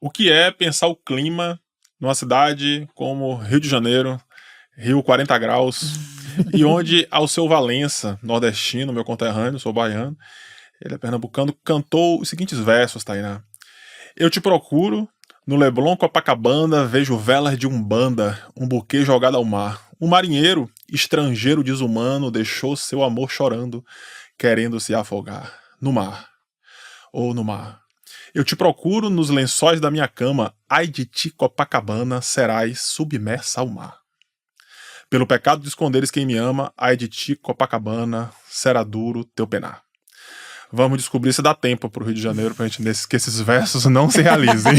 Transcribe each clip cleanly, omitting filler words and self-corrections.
O que é pensar o clima numa cidade como Rio de Janeiro, Rio 40 graus, e onde Alceu Valença, nordestino, meu conterrâneo, sou baiano, ele é pernambucano, cantou os seguintes versos, Tainá. Eu te procuro, no Leblon Copacabana, vejo velas de umbanda, um buquê jogado ao mar. Um marinheiro, estrangeiro desumano, deixou seu amor chorando, querendo se afogar. No mar, ou no mar. Eu te procuro nos lençóis da minha cama, ai de ti, Copacabana, serás submersa ao mar. Pelo pecado de esconderes quem me ama, ai de ti, Copacabana, será duro teu penar. Vamos descobrir se dá tempo pro Rio de Janeiro pra gente que esses versos não se realizem.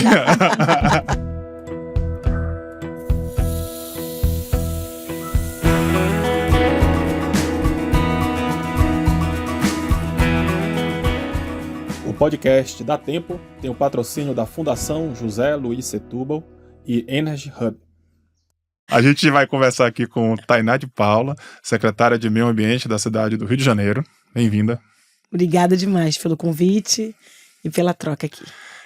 O podcast Dá Tempo tem o patrocínio da Fundação José Luiz Setúbal e Energy Hub. A gente vai conversar aqui com Tainá de Paula, secretária de Meio Ambiente da cidade do Rio de Janeiro. Bem-vinda. Obrigada demais pelo convite e pela troca aqui.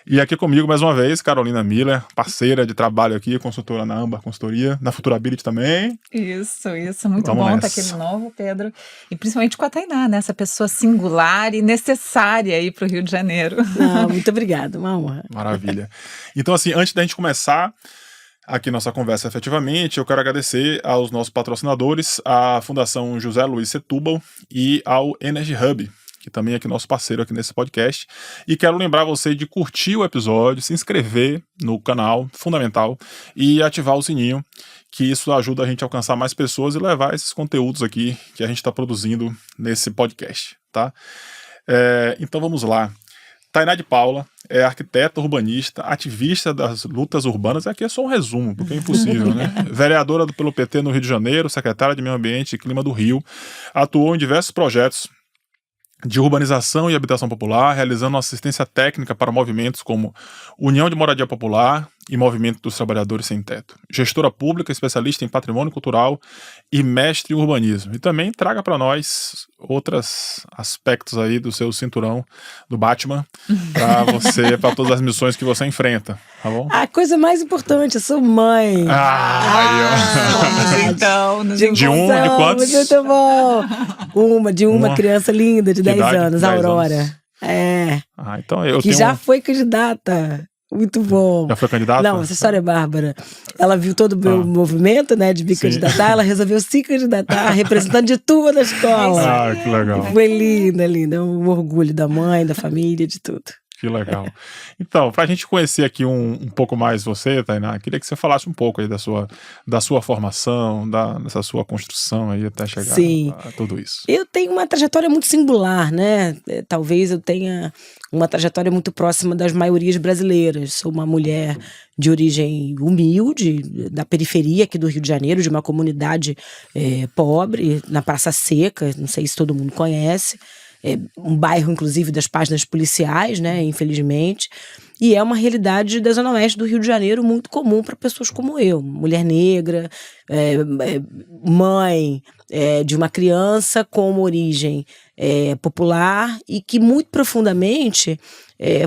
E aqui comigo, mais uma vez, Carolina Miller, parceira de trabalho aqui, consultora na Âmbar Consultoria, na Futurability também. Isso. Muito bom estar aqui de novo, Pedro. E principalmente com a Tainá, né? Essa pessoa singular e necessária aí para o Rio de Janeiro. Muito obrigada, uma honra. Maravilha. Então, assim, antes da gente começar aqui nossa conversa efetivamente, eu quero agradecer aos nossos patrocinadores, à Fundação José Luiz Setúbal e ao Energy Hub, que também é aqui nosso parceiro aqui nesse podcast. E quero lembrar você de curtir o episódio, se inscrever no canal, fundamental, e ativar o sininho, que isso ajuda a gente a alcançar mais pessoas e levar esses conteúdos aqui que a gente está produzindo nesse podcast, tá? Então vamos lá. Tainá de Paula é arquiteta urbanista, ativista das lutas urbanas. Aqui é só um resumo, porque é impossível, né? Vereadora pelo PT no Rio de Janeiro, secretária de Meio Ambiente e Clima do Rio, atuou em diversos projetos de urbanização e habitação popular, realizando assistência técnica para movimentos como União de Moradia Popular e Movimento dos Trabalhadores Sem Teto. Gestora pública, especialista em patrimônio cultural e mestre em urbanismo. E também traga para nós outros aspectos aí do seu cinturão do Batman para você, para todas as missões que você enfrenta, tá bom? A coisa mais importante, eu sou mãe. Então, de quantos? Muito bom. Uma criança linda de 10 anos, a Aurora. Então eu que já foi candidata. Muito bom. Já foi candidata? Não, essa história é bárbara. Ela viu todo o meu movimento, né, de me candidatar, ela resolveu se candidatar, representando de tudo da escola. Que legal. Foi linda. É um orgulho da mãe, da família, de tudo. Que legal. Então, para a gente conhecer aqui um pouco mais você, Tainá, queria que você falasse um pouco aí da sua formação, dessa sua construção aí até chegar a tudo isso. Eu tenho uma trajetória muito singular, né? Talvez eu tenha uma trajetória muito próxima das maiorias brasileiras. Sou uma mulher de origem humilde, da periferia aqui do Rio de Janeiro, de uma comunidade pobre, na Praça Seca, não sei se todo mundo conhece. Um bairro, inclusive, das páginas policiais, né, infelizmente, e é uma realidade da Zona Oeste do Rio de Janeiro muito comum para pessoas como eu, mulher negra, mãe de uma criança com uma origem popular e que muito profundamente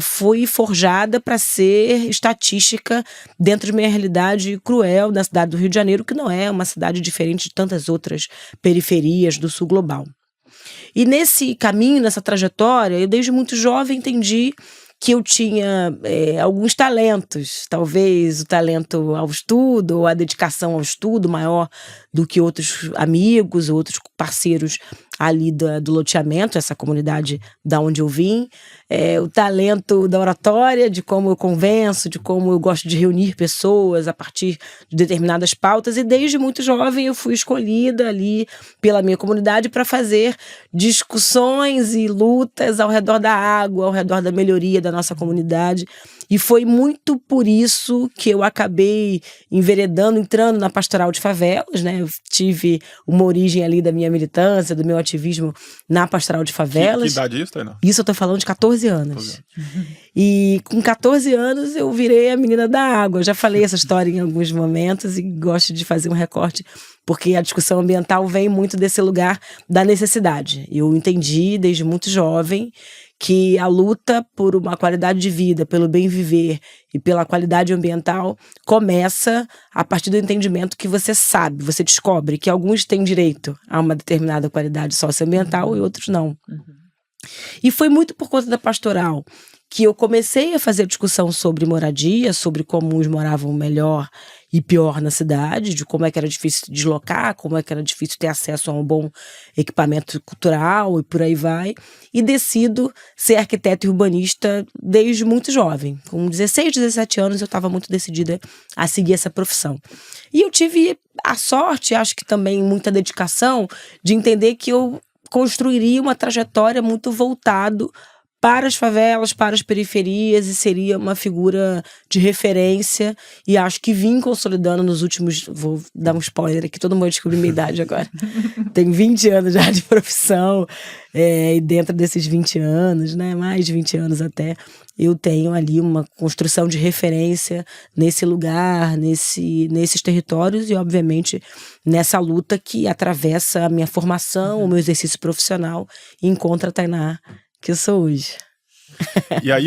foi forjada para ser estatística dentro de uma realidade cruel da cidade do Rio de Janeiro, que não é uma cidade diferente de tantas outras periferias do sul global. E nesse caminho, nessa trajetória, eu desde muito jovem entendi que eu tinha alguns talentos, talvez o talento ao estudo ou a dedicação ao estudo maior do que outros amigos ou outros parceiros ali do loteamento, essa comunidade da onde eu vim, o talento da oratória, de como eu convenço, de como eu gosto de reunir pessoas a partir de determinadas pautas, e desde muito jovem eu fui escolhida ali pela minha comunidade para fazer discussões e lutas ao redor da água, ao redor da melhoria da nossa comunidade. E foi muito por isso que eu acabei entrando na pastoral de favelas, né? Eu tive uma origem ali da minha militância, do meu ativismo na pastoral de favelas. Que idade é isso, Tainá? Isso eu tô falando de 14 anos. E com 14 anos eu virei a menina da água. Eu já falei essa história em alguns momentos e gosto de fazer um recorte, porque a discussão ambiental vem muito desse lugar da necessidade. Eu entendi desde muito jovem que a luta por uma qualidade de vida, pelo bem viver e pela qualidade ambiental começa a partir do entendimento que você sabe, você descobre que alguns têm direito a uma determinada qualidade socioambiental e outros não. E foi muito por conta da pastoral que eu comecei a fazer discussão sobre moradia, sobre como uns moravam melhor e pior na cidade, de como é que era difícil deslocar, como é que era difícil ter acesso a um bom equipamento cultural e por aí vai. E decido ser arquiteta e urbanista desde muito jovem. Com 16, 17 anos eu estava muito decidida a seguir essa profissão. E eu tive a sorte, acho que também muita dedicação, de entender que eu construiria uma trajetória muito voltado para as favelas, para as periferias, e seria uma figura de referência, e acho que vim consolidando nos últimos, vou dar um spoiler aqui, todo mundo vai descobrir minha idade agora, tenho 20 anos já de profissão, e dentro desses 20 anos, né, mais de 20 anos até, eu tenho ali uma construção de referência nesse lugar, nesses territórios, e obviamente nessa luta que atravessa a minha formação, o meu exercício profissional, e encontra a Tainá que eu sou hoje. E aí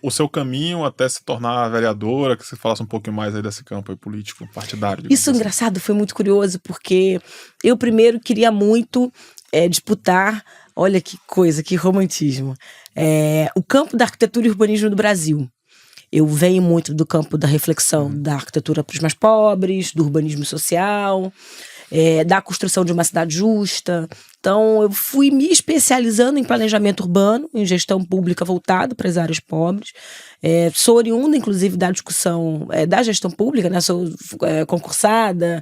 o seu caminho até se tornar vereadora, que você falasse um pouquinho mais aí desse campo aí político, partidário. Isso engraçado, foi muito curioso, porque eu primeiro queria muito disputar, olha que coisa, que romantismo, o campo da arquitetura e urbanismo do Brasil. Eu venho muito do campo da reflexão da arquitetura para os mais pobres, do urbanismo social, da construção de uma cidade justa. Então, eu fui me especializando em planejamento urbano, em gestão pública voltado para as áreas pobres. Sou oriunda, inclusive, da discussão da gestão pública, né? Sou concursada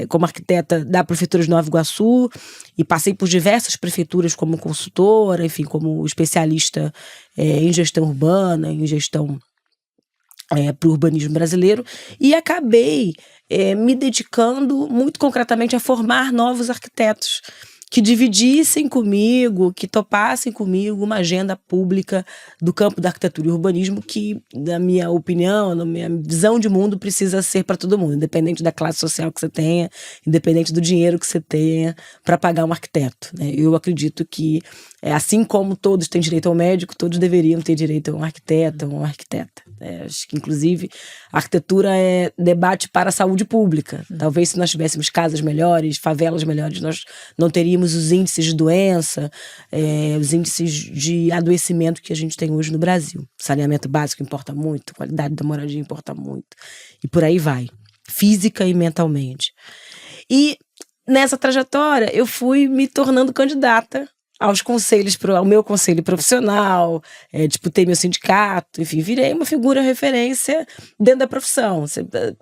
como arquiteta da Prefeitura de Nova Iguaçu e passei por diversas prefeituras como consultora, enfim, como especialista em gestão urbana, em gestão para o urbanismo brasileiro, e acabei me dedicando muito concretamente a formar novos arquitetos que dividissem comigo, que topassem comigo uma agenda pública do campo da arquitetura e urbanismo que, na minha opinião, na minha visão de mundo, precisa ser para todo mundo, independente da classe social que você tenha, independente do dinheiro que você tenha para pagar um arquiteto, né? Eu acredito que, assim como todos têm direito ao médico, todos deveriam ter direito a um arquiteto, a uma arquiteta. Acho que, inclusive, a arquitetura é debate para a saúde pública. Talvez se nós tivéssemos casas melhores, favelas melhores, nós não teríamos os índices de doença, os índices de adoecimento que a gente tem hoje no Brasil. Saneamento básico importa muito, qualidade da moradia importa muito. E por aí vai. Física e mentalmente. E nessa trajetória, eu fui me tornando candidata aos conselhos, ao meu conselho profissional, disputei meu sindicato, enfim, virei uma figura referência dentro da profissão.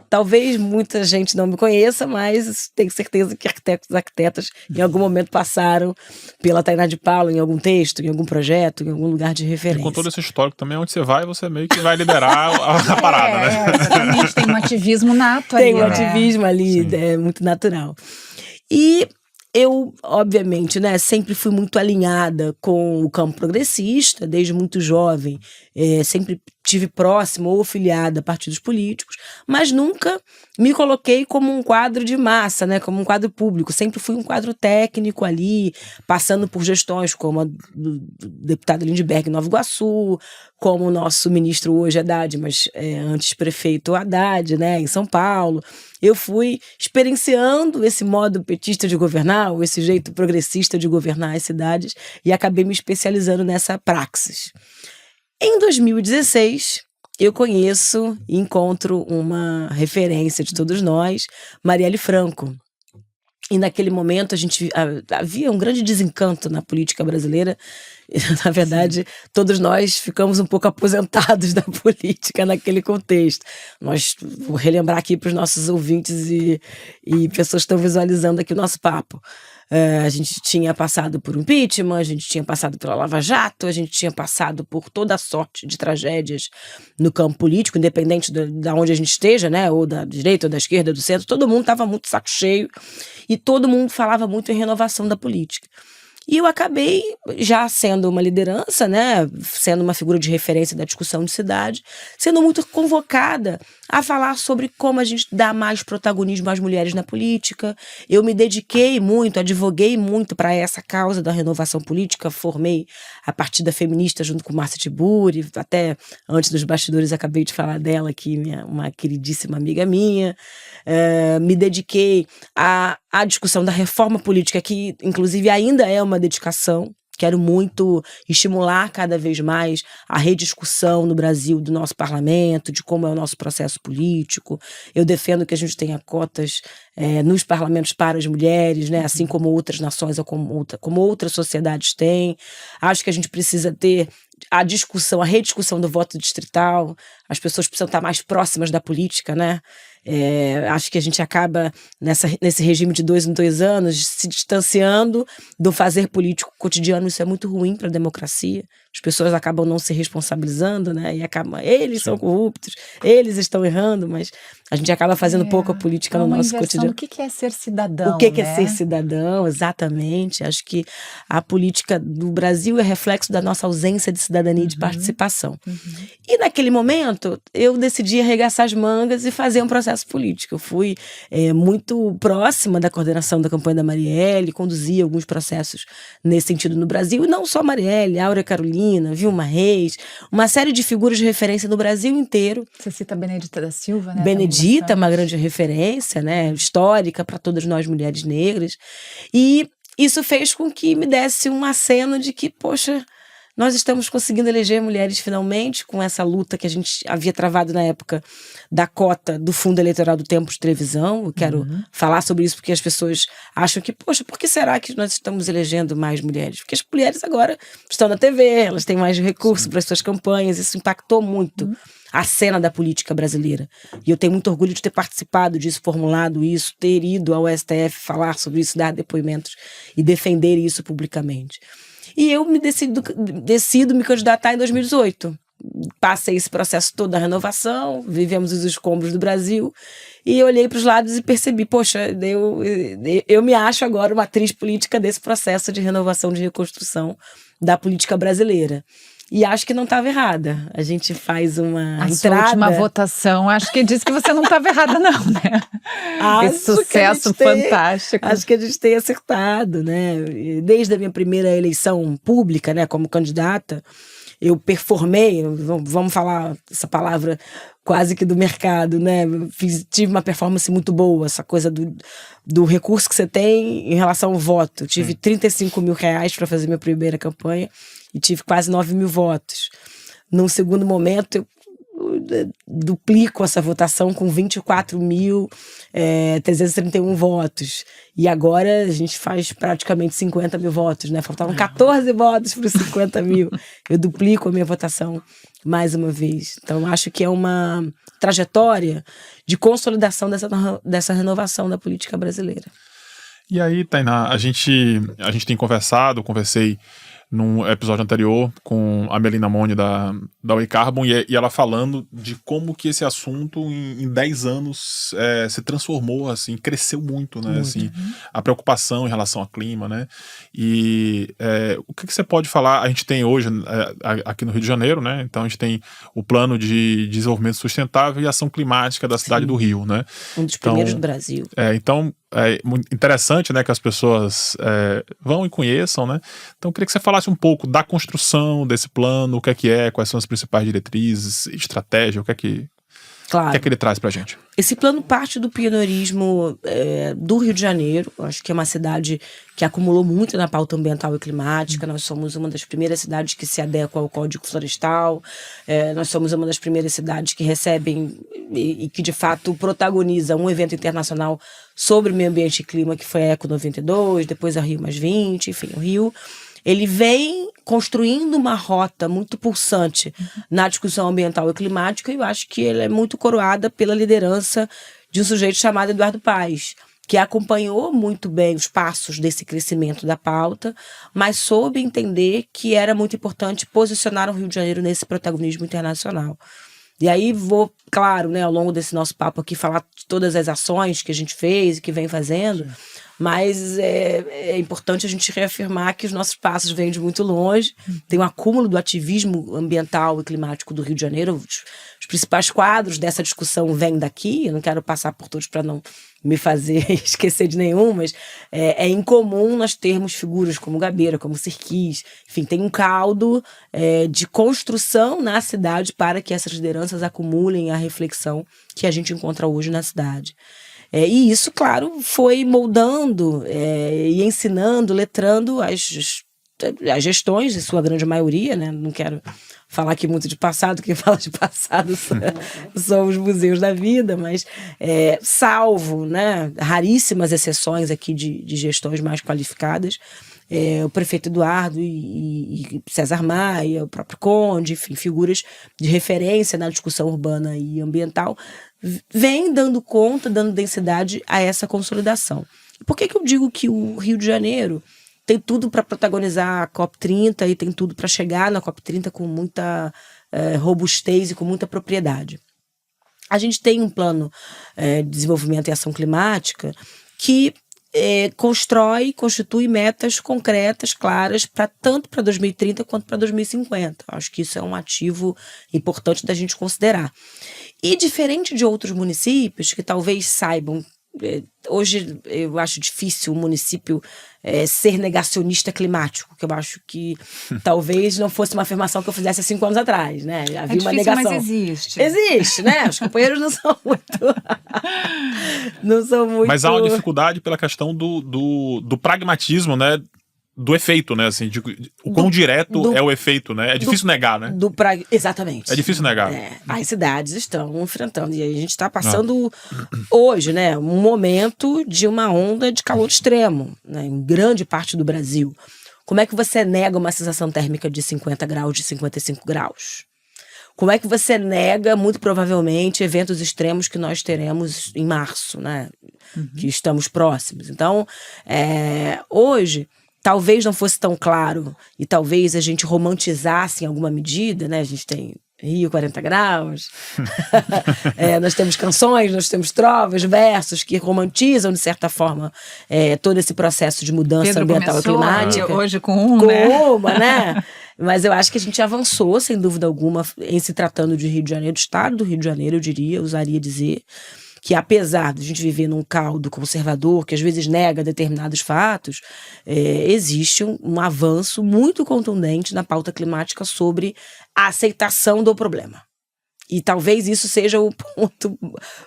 Talvez muita gente não me conheça, mas tenho certeza que arquitetos e arquitetas em algum momento passaram pela Tainá de Paula em algum texto, em algum projeto, em algum lugar de referência. E com todo esse histórico também, onde você vai, você meio que vai liderar a parada, né? Exatamente, tem um ativismo nato ali. Tem um ativismo ali, muito natural. E eu, obviamente, né, sempre fui muito alinhada com o campo progressista, desde muito jovem, sempre estive próximo ou filiada a partidos políticos, mas nunca me coloquei como um quadro de massa, né, como um quadro público. Sempre fui um quadro técnico ali, passando por gestões como a do deputado Lindbergh em Nova Iguaçu, como o nosso ministro hoje Haddad, mas antes prefeito Haddad, né, em São Paulo. Eu fui experienciando esse modo petista de governar, ou esse jeito progressista de governar as cidades, e acabei me especializando nessa praxis. Em 2016, eu conheço e encontro uma referência de todos nós, Marielle Franco. E naquele momento havia um grande desencanto na política brasileira. Na verdade, todos nós ficamos um pouco aposentados da política naquele contexto. Vou relembrar aqui para os nossos ouvintes e pessoas que estão visualizando aqui o nosso papo. A gente tinha passado por impeachment, a gente tinha passado pela Lava Jato, a gente tinha passado por toda a sorte de tragédias no campo político, independente de onde a gente esteja, né? Ou da direita, ou da esquerda, ou do centro. Todo mundo estava muito saco cheio e todo mundo falava muito em renovação da política. E eu acabei já sendo uma liderança, né, sendo uma figura de referência da discussão de cidade, sendo muito convocada a falar sobre como a gente dá mais protagonismo às mulheres na política. Eu me dediquei muito, advoguei muito para essa causa da renovação política, formei a Partida Feminista junto com Márcia Tiburi, até antes dos bastidores acabei de falar dela aqui, uma queridíssima amiga minha. Me dediquei à discussão da reforma política, que inclusive ainda é uma dedicação. Quero muito estimular cada vez mais a rediscussão no Brasil do nosso parlamento, de como é o nosso processo político. Eu defendo que a gente tenha cotas nos parlamentos para as mulheres, né? Assim como outras nações ou como outras sociedades têm. Acho que a gente precisa ter a rediscussão do voto distrital. As pessoas precisam estar mais próximas da política, né? Acho que a gente acaba nesse regime de 2 em 2 anos se distanciando do fazer político cotidiano. Isso é muito ruim para a democracia. As pessoas acabam não se responsabilizando, né? E eles são corruptos, eles estão errando, mas a gente acaba fazendo pouca política no nosso cotidiano. O que é ser cidadão? O que é ser cidadão, exatamente. Acho que a política do Brasil é reflexo da nossa ausência de cidadania e de participação. E naquele momento, eu decidi arregaçar as mangas e fazer um processo político. Eu fui muito próxima da coordenação da campanha da Marielle, conduzi alguns processos nesse sentido no Brasil, e não só Marielle, Áurea Carolina, Vilma Reis, uma série de figuras de referência no Brasil inteiro. Você cita Benedita da Silva, né? Benedita é uma grande referência, né, histórica para todas nós mulheres negras. E isso fez com que me desse um aceno de que, poxa, nós estamos conseguindo eleger mulheres finalmente, com essa luta que a gente havia travado na época da cota do fundo eleitoral do tempo de televisão. Eu quero falar sobre isso porque as pessoas acham que, poxa, por que será que nós estamos elegendo mais mulheres? Porque as mulheres agora estão na TV, elas têm mais recursos para as suas campanhas, isso impactou muito a cena da política brasileira. E eu tenho muito orgulho de ter participado disso, formulado isso, ter ido ao STF falar sobre isso, dar depoimentos e defender isso publicamente. E eu decido me candidatar em 2018. Passei esse processo todo da renovação, vivemos os escombros do Brasil, e olhei para os lados e percebi, poxa, eu me acho agora uma atriz política desse processo de renovação, de reconstrução da política brasileira. E acho que não estava errada. A gente faz uma entrada... Sua última votação, acho que disse que você não estava errada não, né? Esse sucesso fantástico. Acho que a gente tem acertado, né? Desde a minha primeira eleição pública, né, como candidata, eu performei, vamos falar essa palavra quase que do mercado, né? Tive uma performance muito boa, essa coisa do recurso que você tem em relação ao voto. Eu tive R$35 mil para fazer minha primeira campanha e tive quase 9 mil votos. Num segundo momento, eu duplico essa votação com 24.331 votos. E agora a gente faz praticamente 50 mil votos, né? Faltavam 14 votos para os 50 mil. Eu duplico a minha votação mais uma vez. Então, acho que é uma trajetória de consolidação dessa renovação da política brasileira. E aí, Tainá, a gente tem conversei num episódio anterior com a Melina Moni da Way Carbon, e ela falando de como que esse assunto em 10 anos se transformou, assim, cresceu muito, né? Muito. Assim, a preocupação em relação ao clima, né? E o que você pode falar? A gente tem hoje, aqui no Rio de Janeiro, né? Então a gente tem o Plano de Desenvolvimento Sustentável e Ação Climática da cidade do Rio, né? Um dos primeiros do Brasil. Então, é muito interessante, né, que as pessoas vão e conheçam, né? Então eu queria que você falasse um pouco da construção desse plano, o que é, quais são as principais diretrizes, estratégia, o que é que ele traz pra gente. Esse plano parte do pioneirismo do Rio de Janeiro. Acho que é uma cidade que acumulou muito na pauta ambiental e climática. Nós somos uma das primeiras cidades que se adequa ao Código Florestal. Nós somos uma das primeiras cidades que recebem e que, de fato, protagoniza um evento internacional sobre meio ambiente e clima, que foi a Eco 92, depois a Rio+20, enfim, o Rio... Ele vem construindo uma rota muito pulsante na discussão ambiental e climática, e eu acho que ele é muito coroada pela liderança de um sujeito chamado Eduardo Paes, que acompanhou muito bem os passos desse crescimento da pauta, mas soube entender que era muito importante posicionar o Rio de Janeiro nesse protagonismo internacional. E aí vou, claro, né, ao longo desse nosso papo aqui, falar de todas as ações que a gente fez e que vem fazendo, mas é importante a gente reafirmar que os nossos passos vêm de muito longe. Tem um acúmulo do ativismo ambiental e climático do Rio de Janeiro. Os principais quadros dessa discussão vêm daqui. Eu não quero passar por todos para não me fazer esquecer de nenhum, mas é incomum nós termos figuras como Gabeira, como Sirquis. Enfim, tem um caldo de construção na cidade para que essas lideranças acumulem a reflexão que a gente encontra hoje na cidade. E isso, claro, foi moldando e ensinando, letrando as gestões, em sua grande maioria, né? Não quero falar aqui muito de passado, quem fala de passado são os museus da vida, mas salvo, né, raríssimas exceções aqui de gestões mais qualificadas, o prefeito Eduardo e César Maia, o próprio Conde, enfim, figuras de referência na discussão urbana e ambiental, vem dando conta, dando densidade a essa consolidação. Por que eu digo que o Rio de Janeiro tem tudo para protagonizar a COP30 e tem tudo para chegar na COP30 com muita robustez e com muita propriedade? A gente tem um plano de desenvolvimento e ação climática que constitui metas concretas, claras, tanto para 2030 quanto para 2050. Acho que isso é um ativo importante da gente considerar. E diferente de outros municípios que talvez saibam, hoje eu acho difícil o município ser negacionista climático, que eu acho que talvez não fosse uma afirmação que eu fizesse há 5 anos atrás, né? Havia uma negação. Mas existe. Existe, né? Os companheiros não são muito... Mas há uma dificuldade pela questão do pragmatismo, né? Do efeito, né? Assim, o quão direto é o efeito, né? É difícil negar, né? Exatamente. É difícil negar. As cidades estão enfrentando. E a gente está passando hoje, né? Um momento de uma onda de calor extremo, né, em grande parte do Brasil. Como é que você nega uma sensação térmica de 50 graus, de 55 graus? Como é que você nega, muito provavelmente, eventos extremos que nós teremos em março, né? Que estamos próximos. Então, hoje... Talvez não fosse tão claro e talvez a gente romantizasse em alguma medida, né? A gente tem Rio 40 graus, nós temos canções, nós temos trovas, versos que romantizam, de certa forma, todo esse processo de mudança ambiental e climática. Hoje com uma, né? Mas eu acho que a gente avançou, sem dúvida alguma, em se tratando de Rio de Janeiro, do estado do Rio de Janeiro, usaria dizer, que apesar de a gente viver num caldo conservador, que às vezes nega determinados fatos, existe um avanço muito contundente na pauta climática sobre a aceitação do problema. E talvez isso seja o ponto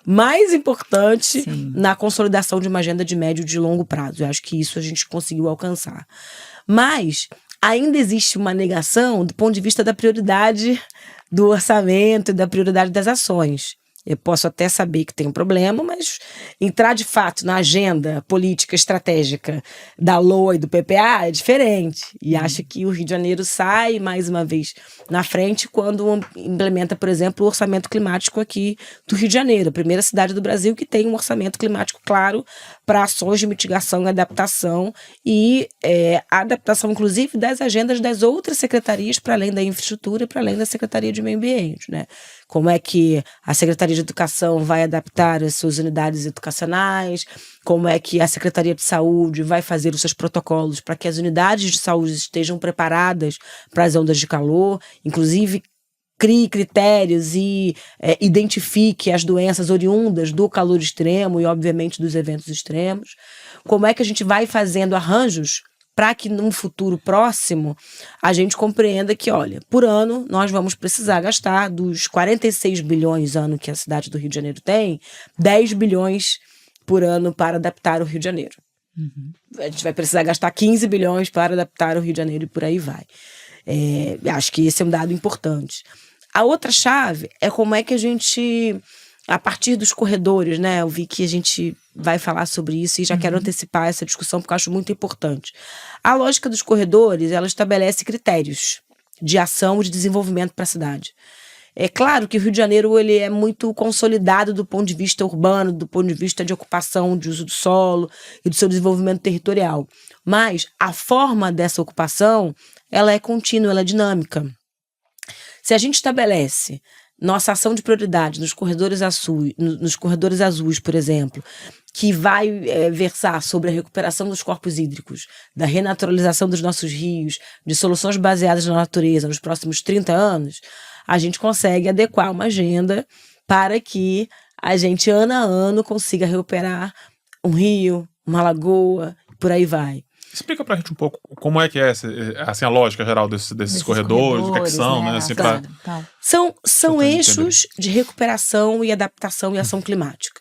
mais importante na consolidação de uma agenda de médio e de longo prazo. Eu acho que isso a gente conseguiu alcançar. Mas ainda existe uma negação do ponto de vista da prioridade do orçamento e da prioridade das ações. Eu posso até saber que tem um problema, mas entrar de fato na agenda política estratégica da LOA e do PPA é diferente. E acho que o Rio de Janeiro sai mais uma vez na frente quando implementa, por exemplo, o orçamento climático aqui do Rio de Janeiro, a primeira cidade do Brasil que tem um orçamento climático claro para ações de mitigação e adaptação a adaptação, inclusive, das agendas das outras secretarias para além da infraestrutura, para além da Secretaria de Meio Ambiente, né? Como é que a Secretaria de Educação vai adaptar as suas unidades educacionais, como é que a Secretaria de Saúde vai fazer os seus protocolos para que as unidades de saúde estejam preparadas para as ondas de calor, inclusive crie critérios e identifique as doenças oriundas do calor extremo e, obviamente, dos eventos extremos. Como é que a gente vai fazendo arranjos para que num futuro próximo a gente compreenda que, olha, por ano nós vamos precisar gastar dos 46 bilhões ano que a cidade do Rio de Janeiro tem, 10 bilhões por ano para adaptar o Rio de Janeiro. A gente vai precisar gastar 15 bilhões para adaptar o Rio de Janeiro e por aí vai. Acho que esse é um dado importante. A outra chave é como é que a gente, a partir dos corredores, né? Eu vi que a gente vai falar sobre isso e já quero antecipar essa discussão porque eu acho muito importante. A lógica dos corredores, ela estabelece critérios de ação e de desenvolvimento para a cidade. É claro que o Rio de Janeiro ele é muito consolidado do ponto de vista urbano, do ponto de vista de ocupação, de uso do solo e do seu desenvolvimento territorial. Mas a forma dessa ocupação, ela é contínua, ela é dinâmica. Se a gente estabelece nossa ação de prioridade nos corredores azuis, por exemplo, que vai versar sobre a recuperação dos corpos hídricos, da renaturalização dos nossos rios, de soluções baseadas na natureza nos próximos 30 anos, a gente consegue adequar uma agenda para que a gente, ano a ano, consiga recuperar um rio, uma lagoa, por aí vai. Explica pra gente um pouco como é que é assim, a lógica geral desses corredores, o que é que são, né? Assim, São eixos de recuperação e adaptação e ação climática.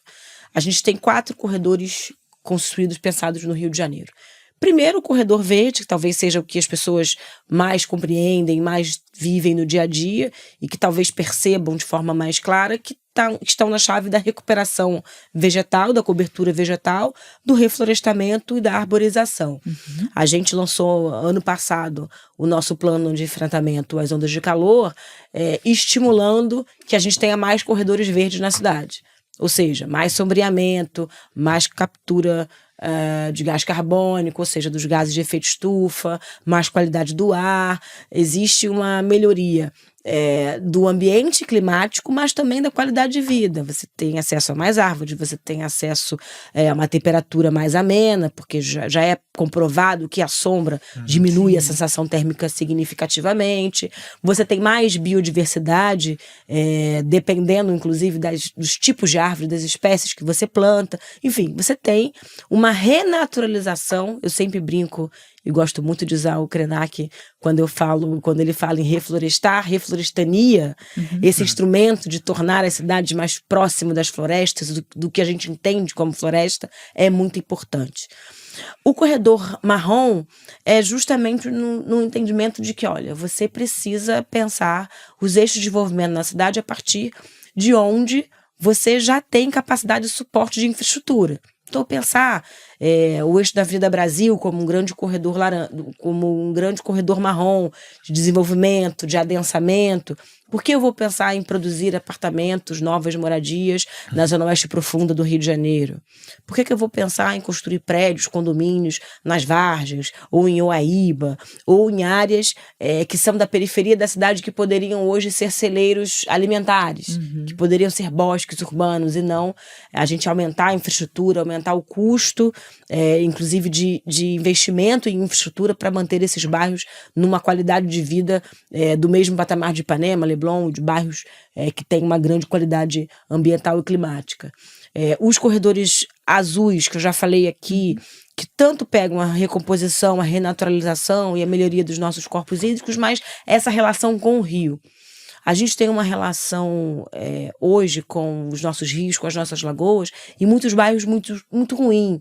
A gente tem 4 corredores construídos, pensados no Rio de Janeiro. Primeiro, o corredor verde, que talvez seja o que as pessoas mais compreendem, mais vivem no dia a dia e que talvez percebam de forma mais clara, que estão na chave da recuperação vegetal, da cobertura vegetal, do reflorestamento e da arborização. Uhum. A gente lançou ano passado o nosso plano de enfrentamento às ondas de calor, estimulando que a gente tenha mais corredores verdes na cidade. Ou seja, mais sombreamento, mais captura de gás carbônico, ou seja, dos gases de efeito estufa, mais qualidade do ar. Existe uma melhoria do ambiente climático, mas também da qualidade de vida. Você tem acesso a mais árvores, você tem acesso a uma temperatura mais amena, porque já é comprovado que a sombra diminui a sensação térmica significativamente. Você tem mais biodiversidade, dependendo, inclusive, dos tipos de árvore, das espécies que você planta. Enfim, você tem uma renaturalização. Eu sempre brinco e gosto muito de usar o Krenak quando ele fala em reflorestania, esse instrumento de tornar as cidades mais próximas das florestas, do que a gente entende como floresta, é muito importante. O corredor marrom é justamente no entendimento de que, olha, você precisa pensar os eixos de desenvolvimento na cidade a partir de onde você já tem capacidade de suporte de infraestrutura. Então, pensar o eixo da Avenida Brasil como um grande corredor marrom de desenvolvimento, de adensamento. Por que eu vou pensar em produzir apartamentos, novas moradias na Zona Oeste Profunda do Rio de Janeiro? Por que eu vou pensar em construir prédios, condomínios nas Vargens, ou em Oaíba, ou em áreas que são da periferia da cidade que poderiam hoje ser celeiros alimentares, que poderiam ser bosques urbanos, e não a gente aumentar a infraestrutura, aumentar o custo, inclusive de investimento em infraestrutura para manter esses bairros numa qualidade de vida do mesmo patamar de Ipanema, Leblon, de bairros que têm uma grande qualidade ambiental e climática. Os corredores azuis, que eu já falei aqui, que tanto pegam a recomposição, a renaturalização e a melhoria dos nossos corpos hídricos, mas essa relação com o rio. A gente tem uma relação hoje com os nossos rios, com as nossas lagoas, e muitos bairros muito, muito ruim.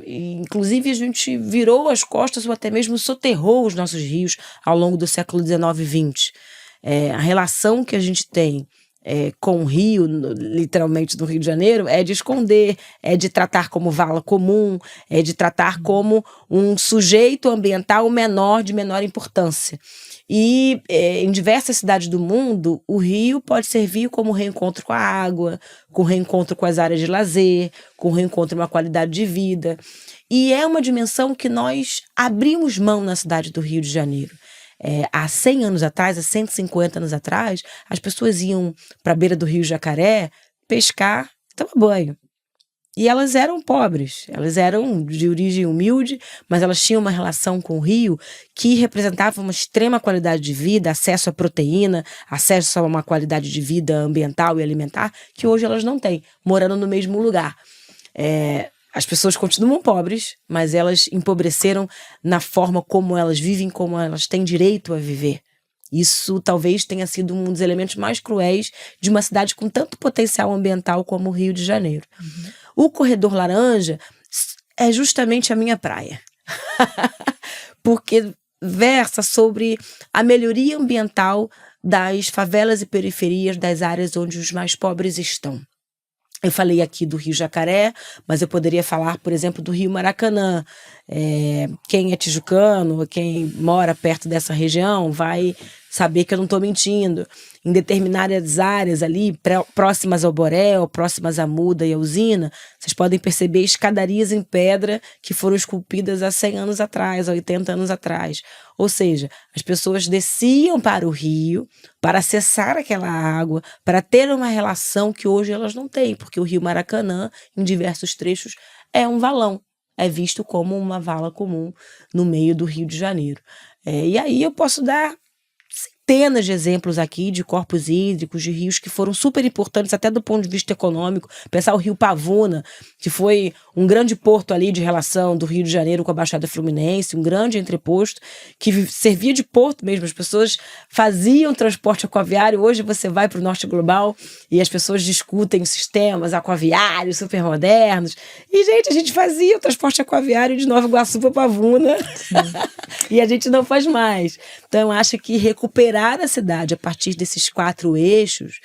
Inclusive, a gente virou as costas ou até mesmo soterrou os nossos rios ao longo do século XIX e XX. A relação que a gente tem com o rio, literalmente do Rio de Janeiro, é de esconder, é de tratar como vala comum, é de tratar como um sujeito ambiental menor, de menor importância. E em diversas cidades do mundo, o rio pode servir como reencontro com a água, com reencontro com as áreas de lazer, com reencontro com uma qualidade de vida. E é uma dimensão que nós abrimos mão na cidade do Rio de Janeiro. Há 100 anos atrás, há 150 anos atrás, as pessoas iam para a beira do Rio Jacaré pescar, tomar banho. E elas eram pobres, elas eram de origem humilde, mas elas tinham uma relação com o rio que representava uma extrema qualidade de vida, acesso à proteína, acesso a uma qualidade de vida ambiental e alimentar, que hoje elas não têm, morando no mesmo lugar. As pessoas continuam pobres, mas elas empobreceram na forma como elas vivem, como elas têm direito a viver. Isso talvez tenha sido um dos elementos mais cruéis de uma cidade com tanto potencial ambiental como o Rio de Janeiro. O corredor laranja é justamente a minha praia. Porque versa sobre a melhoria ambiental das favelas e periferias das áreas onde os mais pobres estão. Eu falei aqui do Rio Jacaré, mas eu poderia falar, por exemplo, do Rio Maracanã. Quem é tijucano, quem mora perto dessa região, vai saber que eu não estou mentindo. Em determinadas áreas ali, próximas ao Borel, próximas à Muda e à usina, vocês podem perceber escadarias em pedra que foram esculpidas há 100 anos atrás, há 80 anos atrás. Ou seja, as pessoas desciam para o rio para acessar aquela água, para ter uma relação que hoje elas não têm, porque o rio Maracanã, em diversos trechos, é um valão. É visto como uma vala comum no meio do Rio de Janeiro. E aí eu posso dar centenas de exemplos aqui de corpos hídricos, de rios que foram super importantes até do ponto de vista econômico. Pensar o Rio Pavuna, que foi um grande porto ali de relação do Rio de Janeiro com a Baixada Fluminense, um grande entreposto, que servia de porto mesmo. As pessoas faziam transporte aquaviário. Hoje você vai para o Norte Global e as pessoas discutem sistemas aquaviários super modernos. E, gente, a gente fazia o transporte aquaviário de Nova Iguaçu para Pavuna e a gente não faz mais. Então, eu acho que recuperar a cidade a partir desses 4 eixos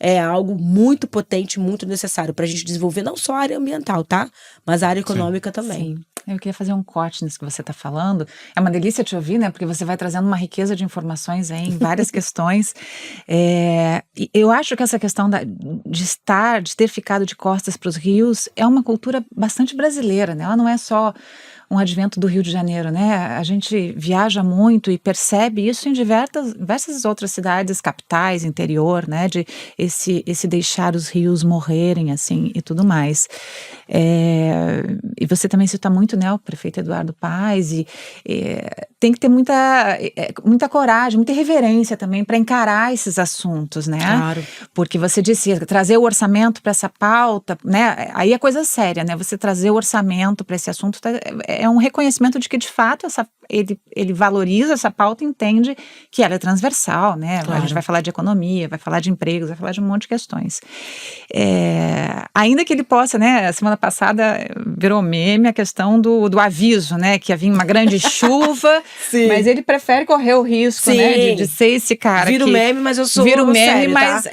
é algo muito potente, muito necessário para a gente desenvolver não só a área ambiental, tá? Mas a área econômica também. Sim. Eu queria fazer um corte nisso que você está falando. É uma delícia te ouvir, né? Porque você vai trazendo uma riqueza de informações aí em várias questões. Eu acho que essa questão de ter ficado de costas para os rios é uma cultura bastante brasileira, né? Ela não é só um advento do Rio de Janeiro, né? A gente viaja muito e percebe isso em diversas outras cidades, capitais, interior, né? De esse deixar os rios morrerem, assim, e tudo mais. E você também cita muito, né, o prefeito Eduardo Paes, e tem que ter muita coragem, muita reverência também para encarar esses assuntos, né? Claro. Porque você disse, trazer o orçamento para essa pauta, né? Aí é coisa séria, né? Você trazer o orçamento para esse assunto é um reconhecimento de que, de fato, ele valoriza essa pauta e entende que ela é transversal, né? Claro. A gente vai falar de economia, vai falar de empregos, vai falar de um monte de questões. Ainda que ele possa, né? A semana passada virou meme a questão do aviso, né? Que havia uma grande chuva, mas ele prefere correr o risco, né? De ser esse cara Vira o meme, mas eu sou Vira o meme, sério, mas tá?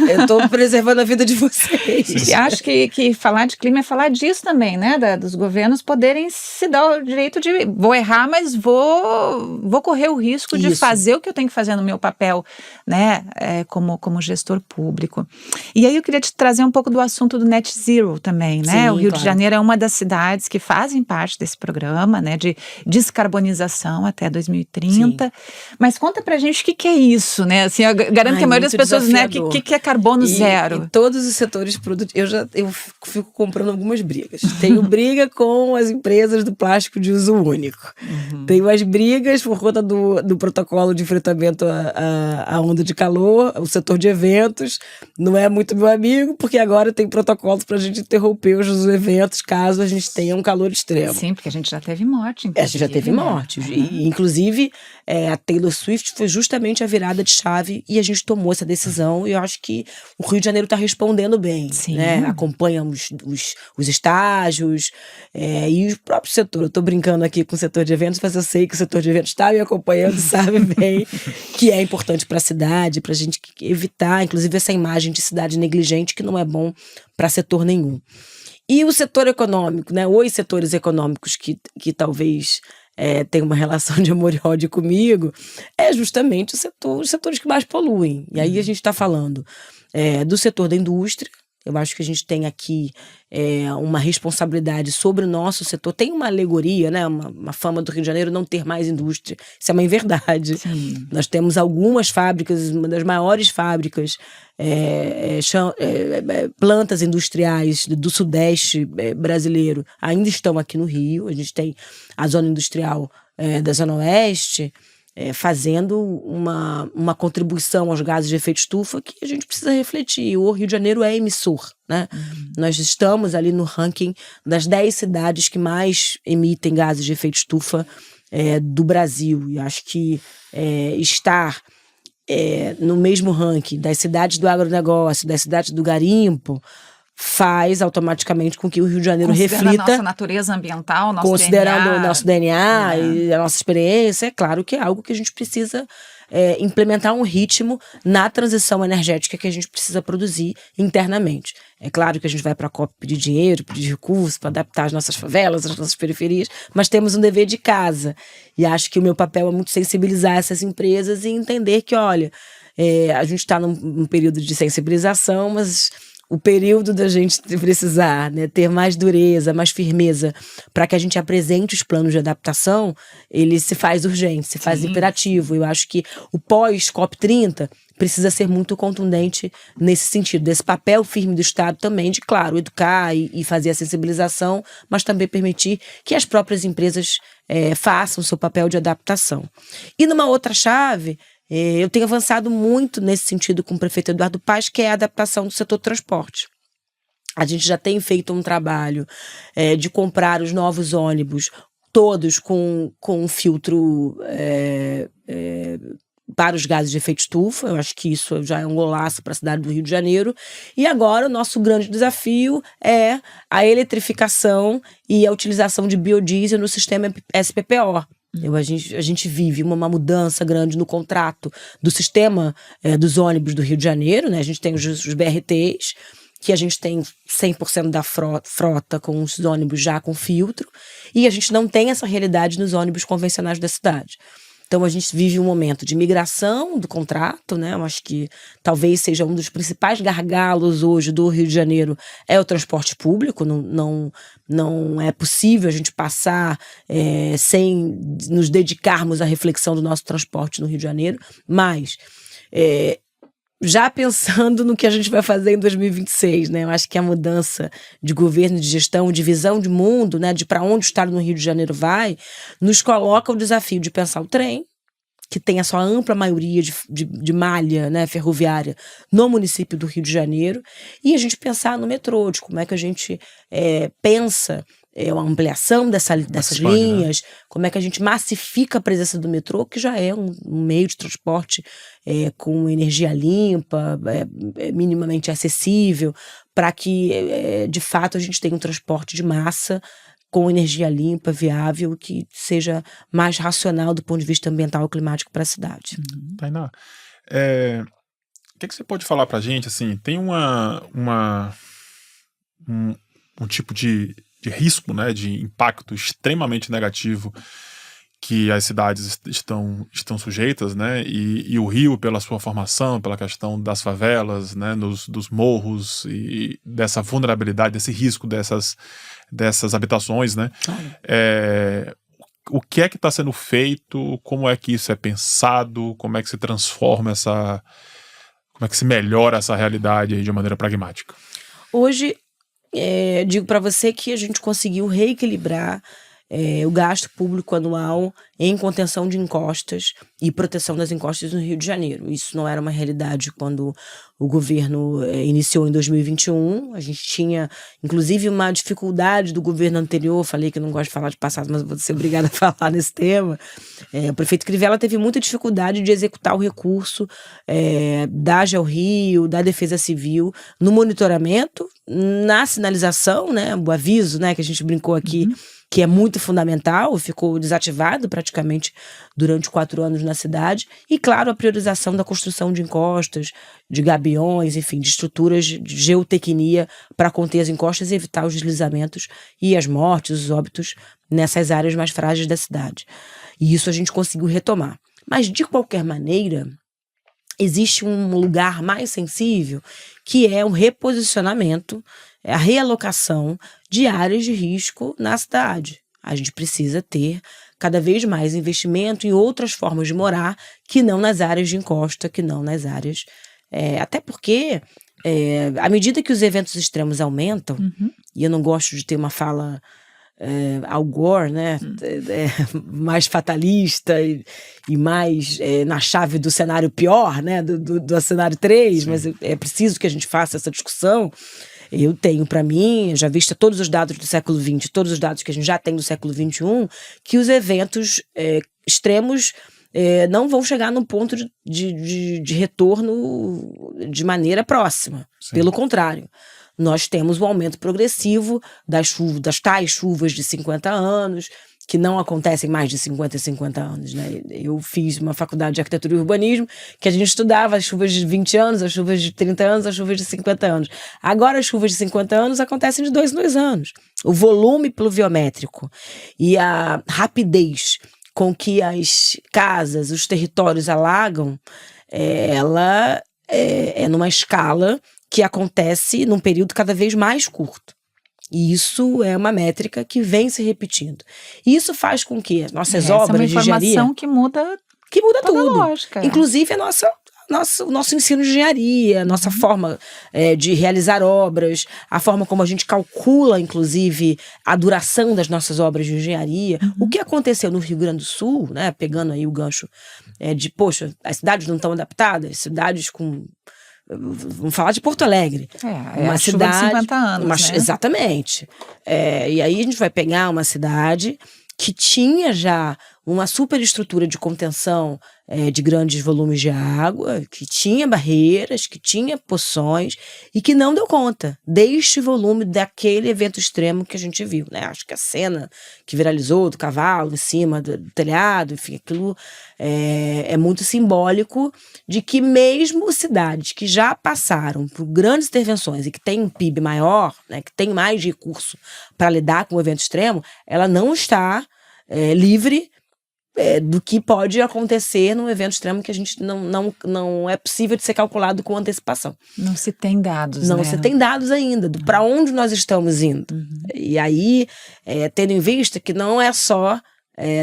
Eu tô preservando a vida de vocês. E acho que falar de clima é falar disso também, né? Dos governos poderem se dar o direito de vou errar, mas vou correr o risco de fazer o que eu tenho que fazer no meu papel, né? Como gestor público. E aí eu queria te trazer um pouco do assunto do Net Zero também, né? Sim, o Rio de Janeiro é uma das cidades que fazem parte desse programa, né? De descarbonização até 2030. Sim. Mas conta pra gente o que é isso, né? Assim, eu garanto que a maioria das pessoas, né? O que é carbono zero? Em todos os setores produtivos, eu fico comprando algumas brigas. Tenho briga com as empresas do plástico de uso único. Tenho as brigas por conta do protocolo de enfrentamento à onda de calor. O setor de eventos não é muito meu amigo, porque agora tem protocolos pra gente interromper os eventos caso a gente tenha um calor extremo. Sim, porque a gente já teve morte. A gente já teve morte. E, inclusive, a Taylor Swift foi justamente a virada de chave e a gente tomou essa decisão. E eu acho que o Rio de Janeiro está respondendo bem. Né? Acompanha os estágios e o próprio setor. Eu estou brincando aqui com o setor de eventos, mas eu sei que o setor de eventos está me acompanhando, sabe bem que é importante para a cidade, para a gente evitar, inclusive, essa imagem de cidade negligente que não é bom para setor nenhum. E o setor econômico, né? Os setores econômicos que talvez tenham uma relação de amor e ódio comigo, é justamente os setores que mais poluem. E aí a gente está falando do setor da indústria. Eu acho que a gente tem aqui uma responsabilidade sobre o nosso setor. Tem uma alegoria, né? Uma fama do Rio de Janeiro não ter mais indústria. Isso é uma inverdade. Sim. Nós temos algumas fábricas, uma das maiores fábricas, plantas industriais do sudeste brasileiro ainda estão aqui no Rio. A gente tem a zona industrial da Zona Oeste, fazendo uma contribuição aos gases de efeito estufa que a gente precisa refletir. O Rio de Janeiro é emissor, né? Nós estamos ali no ranking das 10 cidades que mais emitem gases de efeito estufa do Brasil. E acho que estar no mesmo ranking das cidades do agronegócio, das cidades do garimpo, faz automaticamente com que o Rio de Janeiro reflita a nossa natureza ambiental, nosso considerando DNA. o nosso DNA e a nossa experiência. É claro que é algo que a gente precisa implementar um ritmo na transição energética que a gente precisa produzir internamente. É claro que a gente vai para a COP pedir dinheiro, pedir recursos para adaptar as nossas favelas, as nossas periferias, mas temos um dever de casa. E acho que o meu papel é muito sensibilizar essas empresas e entender que, olha, a gente está num período de sensibilização, mas o período da gente precisar, né, ter mais dureza, mais firmeza, para que a gente apresente os planos de adaptação, ele se faz urgente, se faz imperativo. Eu acho que o pós-COP30 precisa ser muito contundente nesse sentido, desse papel firme do Estado também, de, claro, educar e fazer a sensibilização, mas também permitir que as próprias empresas façam o seu papel de adaptação. E numa outra chave, eu tenho avançado muito nesse sentido com o prefeito Eduardo Paes, que é a adaptação do setor transporte. A gente já tem feito um trabalho de comprar os novos ônibus, todos com um filtro para os gases de efeito estufa. Eu acho que isso já é um golaço para a cidade do Rio de Janeiro. E agora o nosso grande desafio é a eletrificação e a utilização de biodiesel no sistema SPPO. A gente vive uma mudança grande no contrato do sistema dos ônibus do Rio de Janeiro, né? A gente tem os BRTs, que a gente tem 100% da frota com os ônibus já com filtro, e a gente não tem essa realidade nos ônibus convencionais da cidade. Então a gente vive um momento de migração do contrato, né? Eu acho que talvez seja um dos principais gargalos hoje do Rio de Janeiro é o transporte público. Não é possível a gente passar sem nos dedicarmos à reflexão do nosso transporte no Rio de Janeiro, mas já pensando no que a gente vai fazer em 2026, né? Eu acho que a mudança de governo, de gestão, de visão de mundo, né? De para onde o Estado no Rio de Janeiro vai, nos coloca o desafio de pensar o trem, que tem a sua ampla maioria de malha, né, ferroviária no município do Rio de Janeiro, e a gente pensar no metrô, de como é que a gente pensa uma ampliação dessas linhas, né? Como é que a gente massifica a presença do metrô, que já é um meio de transporte com energia limpa, minimamente acessível, para que, de fato, a gente tenha um transporte de massa com energia limpa, viável, que seja mais racional do ponto de vista ambiental e climático para a cidade. Tainá, o que você pode falar para a gente? Assim, tem um tipo de risco, né, de impacto extremamente negativo que as cidades estão sujeitas, né, e o Rio, pela sua formação, pela questão das favelas, né, dos morros e dessa vulnerabilidade, desse risco dessas habitações, né, o que é que está sendo feito, como é que isso é pensado, como é que se transforma como é que se melhora essa realidade aí de maneira pragmática? Hoje, digo para você que a gente conseguiu reequilibrar o gasto público anual em contenção de encostas e proteção das encostas no Rio de Janeiro. Isso não era uma realidade quando o governo iniciou em 2021. A gente tinha, inclusive, uma dificuldade do governo anterior. Falei que eu não gosto de falar de passado, mas vou ser obrigada a falar nesse tema. O prefeito Crivella teve muita dificuldade de executar o recurso da GeoRio, da Defesa Civil, no monitoramento, na sinalização, né, o aviso, né, que a gente brincou aqui, que é muito fundamental, ficou desativado praticamente durante 4 anos na cidade, e claro, a priorização da construção de encostas, de gabiões, enfim, de estruturas de geotecnia para conter as encostas e evitar os deslizamentos e as mortes, os óbitos nessas áreas mais frágeis da cidade. E isso a gente conseguiu retomar. Mas, de qualquer maneira, existe um lugar mais sensível, que é o reposicionamento, a realocação de áreas de risco na cidade. A gente precisa ter cada vez mais investimento em outras formas de morar, que não nas áreas de encosta, que não nas áreas... até porque, à medida que os eventos extremos aumentam, e eu não gosto de ter uma fala Al Gore, né, mais fatalista e mais na chave do cenário pior, né, do cenário 3, Sim. Mas é preciso que a gente faça essa discussão. Eu tenho para mim, já vista todos os dados do século XX, todos os dados que a gente já tem do século XXI, que os eventos extremos não vão chegar num ponto de retorno de maneira próxima. Sim. Pelo contrário, nós temos um aumento progressivo das tais chuvas de 50 anos, que não acontecem mais de 50 e 50 anos, né? Eu fiz uma faculdade de arquitetura e urbanismo que a gente estudava as chuvas de 20 anos, as chuvas de 30 anos, as chuvas de 50 anos. Agora as chuvas de 50 anos acontecem de 2 em 2 anos. O volume pluviométrico e a rapidez com que as casas, os territórios alagam, ela é numa escala que acontece num período cada vez mais curto. E isso é uma métrica que vem se repetindo. E isso faz com que as nossas obras de engenharia... Essa é uma informação que muda toda tudo. A lógica. Inclusive o nosso ensino de engenharia, a nossa forma de realizar obras, a forma como a gente calcula, inclusive, a duração das nossas obras de engenharia. O que aconteceu no Rio Grande do Sul, né, pegando aí o gancho poxa, as cidades não estão adaptadas, cidades com... Vamos falar de Porto Alegre. Uma cidade de 50 anos, né? Exatamente. E aí a gente vai pegar uma cidade que tinha já uma superestrutura de contenção de grandes volumes de água, que tinha barreiras, que tinha poções e que não deu conta deste volume daquele evento extremo que a gente viu, né? Acho que a cena que viralizou do cavalo em cima do telhado, enfim, aquilo é muito simbólico de que mesmo cidades que já passaram por grandes intervenções e que têm um PIB maior, né, que tem mais recurso para lidar com o evento extremo, ela não está livre do que pode acontecer num evento extremo que a gente não é possível de ser calculado com antecipação. Não se tem dados, Não né? se tem dados ainda, para onde nós estamos indo. E aí, tendo em vista que não é só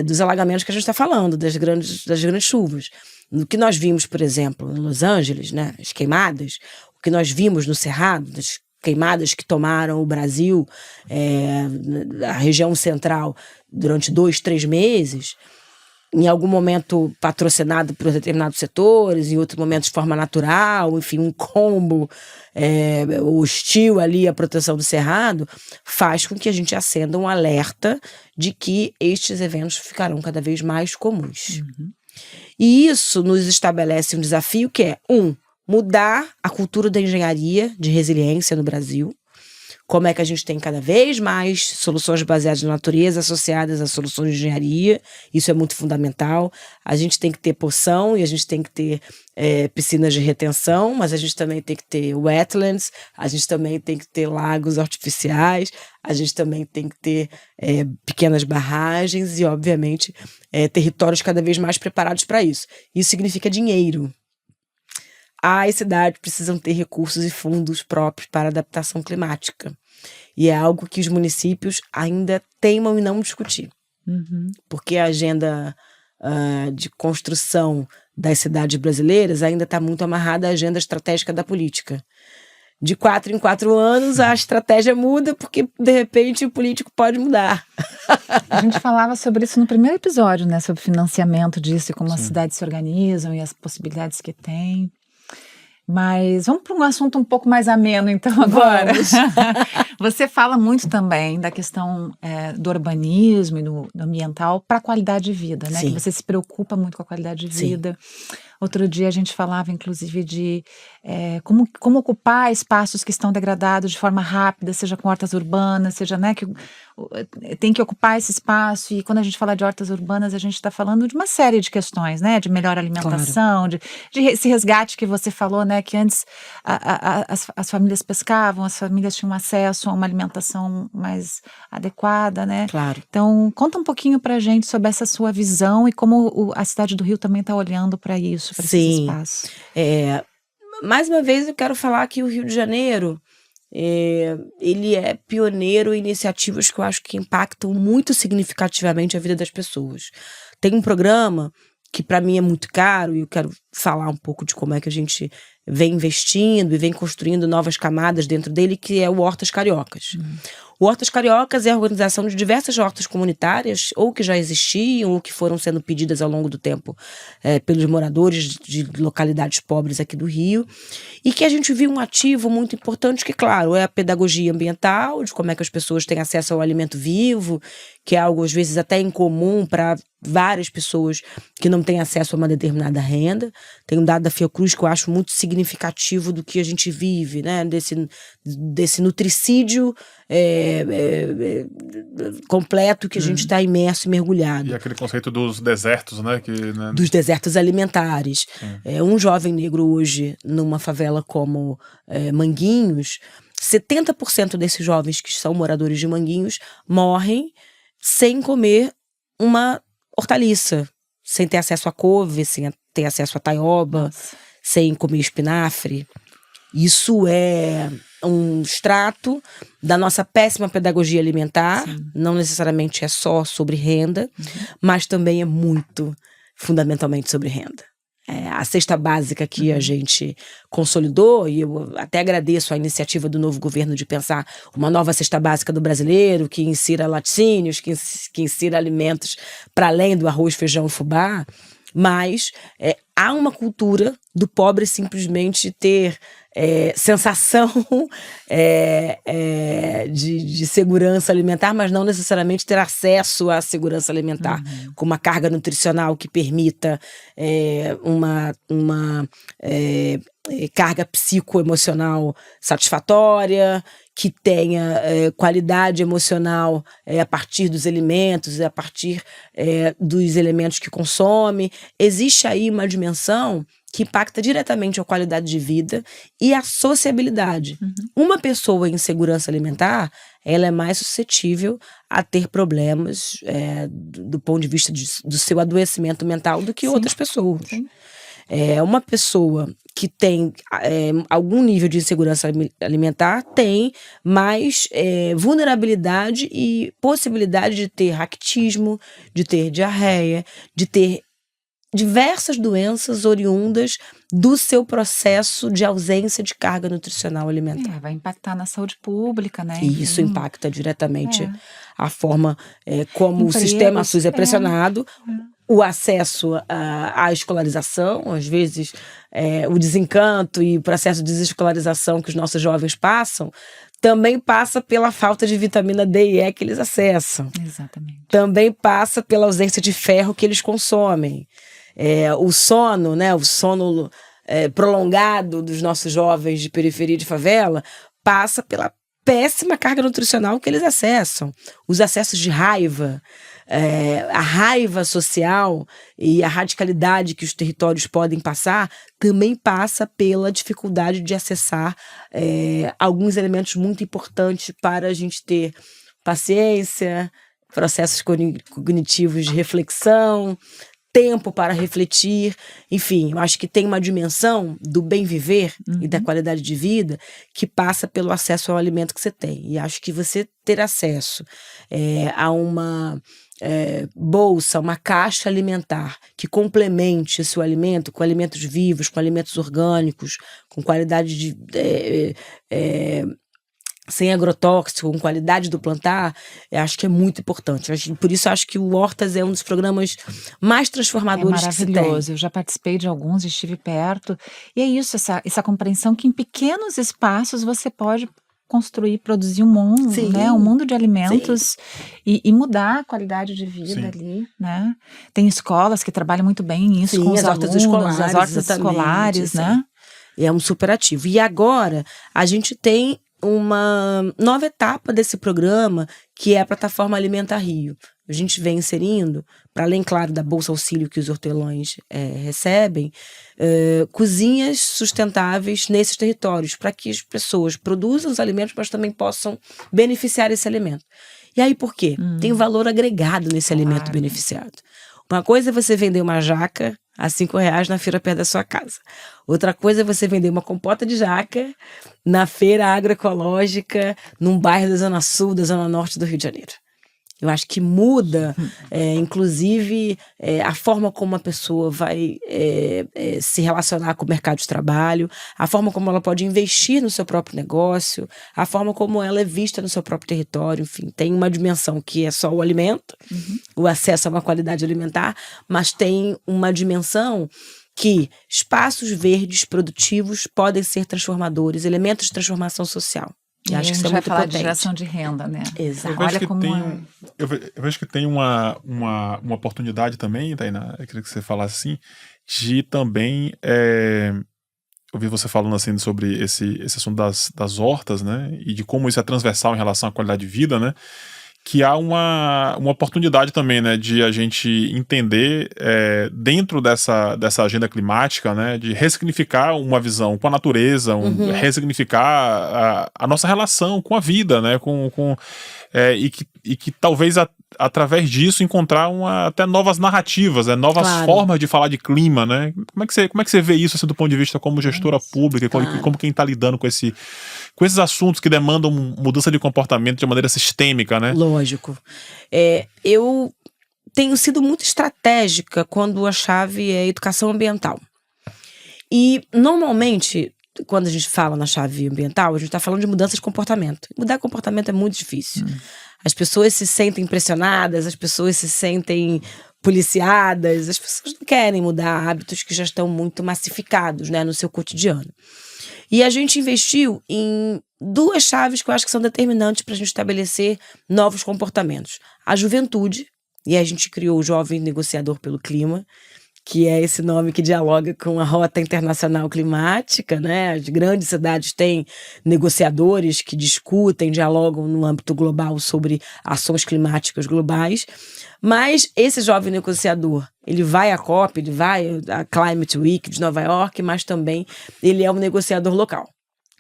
dos alagamentos que a gente está falando, das grandes chuvas. No que nós vimos, por exemplo, em Los Angeles, né, as queimadas, o que nós vimos no Cerrado, das queimadas que tomaram o Brasil, a região central, durante 2, 3 meses, em algum momento patrocinado por determinados setores, em outro momento de forma natural, enfim, um combo hostil ali à proteção do Cerrado, faz com que a gente acenda um alerta de que estes eventos ficarão cada vez mais comuns. E isso nos estabelece um desafio que é, mudar a cultura da engenharia de resiliência no Brasil. Como é que a gente tem cada vez mais soluções baseadas na natureza associadas a soluções de engenharia. Isso é muito fundamental. A gente tem que ter poção e a gente tem que ter piscinas de retenção, mas a gente também tem que ter wetlands, a gente também tem que ter lagos artificiais, a gente também tem que ter pequenas barragens e, obviamente, territórios cada vez mais preparados para isso. Isso significa dinheiro. As cidades precisam ter recursos e fundos próprios para adaptação climática. E é algo que os municípios ainda teimam em não discutir. Porque a agenda de construção das cidades brasileiras ainda está muito amarrada à agenda estratégica da política. De 4 em 4 anos, a estratégia muda porque, de repente, o político pode mudar. A gente falava sobre isso no primeiro episódio, né? Sobre financiamento disso e como as cidades se organizam e as possibilidades que têm. Mas vamos para um assunto um pouco mais ameno, então, agora. Você fala muito também da questão do urbanismo e do ambiental para a qualidade de vida, né? Sim. Que você se preocupa muito com a qualidade de vida. Outro dia a gente falava, inclusive, de como ocupar espaços que estão degradados de forma rápida, seja com hortas urbanas, seja, né, que tem que ocupar esse espaço. E quando a gente fala de hortas urbanas, a gente está falando de uma série de questões, né? De melhor alimentação, de esse resgate que você falou, né? Que antes as famílias pescavam, as famílias tinham acesso a uma alimentação mais adequada, né? Claro. Então, conta um pouquinho pra gente sobre essa sua visão e como a cidade do Rio também está olhando para isso, para esses espaços. Mais uma vez, eu quero falar que o Rio de Janeiro, ele é pioneiro em iniciativas que eu acho que impactam muito significativamente a vida das pessoas. Tem um programa que para mim é muito caro, e eu quero falar um pouco de como é que a gente vem investindo e vem construindo novas camadas dentro dele, que é o Hortas Cariocas. O Hortas Cariocas é a organização de diversas hortas comunitárias, ou que já existiam, ou que foram sendo pedidas ao longo do tempo pelos moradores de localidades pobres aqui do Rio, e que a gente viu um ativo muito importante, que, claro, é a pedagogia ambiental, de como é que as pessoas têm acesso ao alimento vivo, que é algo às vezes até incomum para várias pessoas que não têm acesso a uma determinada renda. Tem um dado da Fiocruz que eu acho muito significativo do que a gente vive, né? Desse nutricídio completo que a gente está imerso e mergulhado. E aquele conceito dos desertos, né? Dos desertos alimentares. Um jovem negro hoje, numa favela como Manguinhos, 70% desses jovens que são moradores de Manguinhos morrem sem comer uma hortaliça, sem ter acesso a couve, sem ter acesso a taioba, sem comer espinafre. Isso é um extrato da nossa péssima pedagogia alimentar. Sim. Não necessariamente é só sobre renda, mas também é muito, fundamentalmente, sobre renda. A cesta básica que a gente consolidou, e eu até agradeço a iniciativa do novo governo de pensar uma nova cesta básica do brasileiro, que insira laticínios, que insira alimentos para além do arroz, feijão e fubá, mas há uma cultura do pobre simplesmente ter sensação de segurança alimentar, mas não necessariamente ter acesso à segurança alimentar, com uma carga nutricional que permita uma carga psicoemocional satisfatória, que tenha qualidade emocional a partir dos alimentos, a partir dos elementos que consome. Existe aí uma dimensão que impacta diretamente a qualidade de vida e a sociabilidade. Uma pessoa em segurança alimentar, ela é mais suscetível a ter problemas do ponto de vista do seu adoecimento mental do que outras pessoas. Sim. Uma pessoa que tem algum nível de insegurança alimentar tem mais vulnerabilidade e possibilidade de ter raquitismo, de ter diarreia, de ter diversas doenças oriundas do seu processo de ausência de carga nutricional alimentar. Vai impactar na saúde pública, né? E isso impacta diretamente a forma como empregos, o sistema SUS é pressionado, o acesso à escolarização, às vezes o desencanto e o processo de desescolarização que os nossos jovens passam, também passa pela falta de vitamina D e E que eles acessam. Exatamente. Também passa pela ausência de ferro que eles consomem. O sono, né, o sono prolongado dos nossos jovens de periferia de favela passa pela péssima carga nutricional que eles acessam. Os acessos de raiva, a raiva social e a radicalidade que os territórios podem passar também passa pela dificuldade de acessar alguns elementos muito importantes para a gente ter paciência, processos cognitivos de reflexão, tempo para refletir, enfim, eu acho que tem uma dimensão do bem viver e da qualidade de vida que passa pelo acesso ao alimento que você tem. E acho que você ter acesso a uma bolsa, uma caixa alimentar que complemente esse alimento com alimentos vivos, com alimentos orgânicos, com qualidade de sem agrotóxico, com qualidade do plantar, acho que é muito importante. Por isso acho que o Hortas é um dos programas mais transformadores que se tem. Maravilhoso, eu já participei de alguns, estive perto, e é isso, essa compreensão que em pequenos espaços você pode construir, produzir um mundo, né? Um mundo de alimentos e mudar a qualidade de vida ali, né? Tem escolas que trabalham muito bem nisso, com os hortas escolares, as hortas escolares, né? É um superativo. E agora a gente tem uma nova etapa desse programa, que é a plataforma Alimenta Rio. A gente vem inserindo, para além, claro, da Bolsa Auxílio que os hortelões recebem, cozinhas sustentáveis nesses territórios, para que as pessoas produzam os alimentos, mas também possam beneficiar esse alimento. E aí por quê? Tem valor agregado nesse alimento beneficiado. Uma coisa é você vender uma jaca a R$5 na feira perto da sua casa. Outra coisa é você vender uma compota de jaca na feira agroecológica, num bairro da Zona Sul, da Zona Norte do Rio de Janeiro. Eu acho que muda, inclusive, a forma como a pessoa vai se relacionar com o mercado de trabalho, a forma como ela pode investir no seu próprio negócio, a forma como ela é vista no seu próprio território. Enfim, tem uma dimensão que é só o alimento, o acesso a uma qualidade alimentar, mas tem uma dimensão que espaços verdes produtivos podem ser transformadores, elementos de transformação social. E acho que isso é vai muito falar potente. de geração de renda, né? Exato. Eu vejo que tem uma oportunidade também, Tainá, eu queria que você falasse assim, de também eu vi você falando assim sobre esse assunto das hortas, né, e de como isso é transversal em relação à qualidade de vida, né, que há uma oportunidade também, né, de a gente entender dentro dessa agenda climática, né, de ressignificar uma visão com a natureza, ressignificar a nossa relação com a vida, né, e que talvez através disso encontrar até novas narrativas, né, novas formas de falar de clima, né? Como é que você vê isso assim, do ponto de vista como gestora pública, como quem está lidando com esses assuntos que demandam mudança de comportamento de maneira sistêmica, né? Lógico. Eu tenho sido muito estratégica quando a chave é educação ambiental. E, normalmente, quando a gente fala na chave ambiental, a gente está falando de mudança de comportamento. Mudar comportamento é muito difícil. As pessoas se sentem impressionadas, as pessoas se sentem policiadas, as pessoas não querem mudar hábitos que já estão muito massificados, né, no seu cotidiano. E a gente investiu em 2 chaves que eu acho que são determinantes para a gente estabelecer novos comportamentos. A juventude, e a gente criou o Jovem Negociador pelo Clima, que é esse nome que dialoga com a Rota Internacional Climática, né? As grandes cidades têm negociadores que discutem, dialogam no âmbito global sobre ações climáticas globais, mas esse jovem negociador, ele vai à COP, ele vai à Climate Week de Nova York, mas também ele é um negociador local.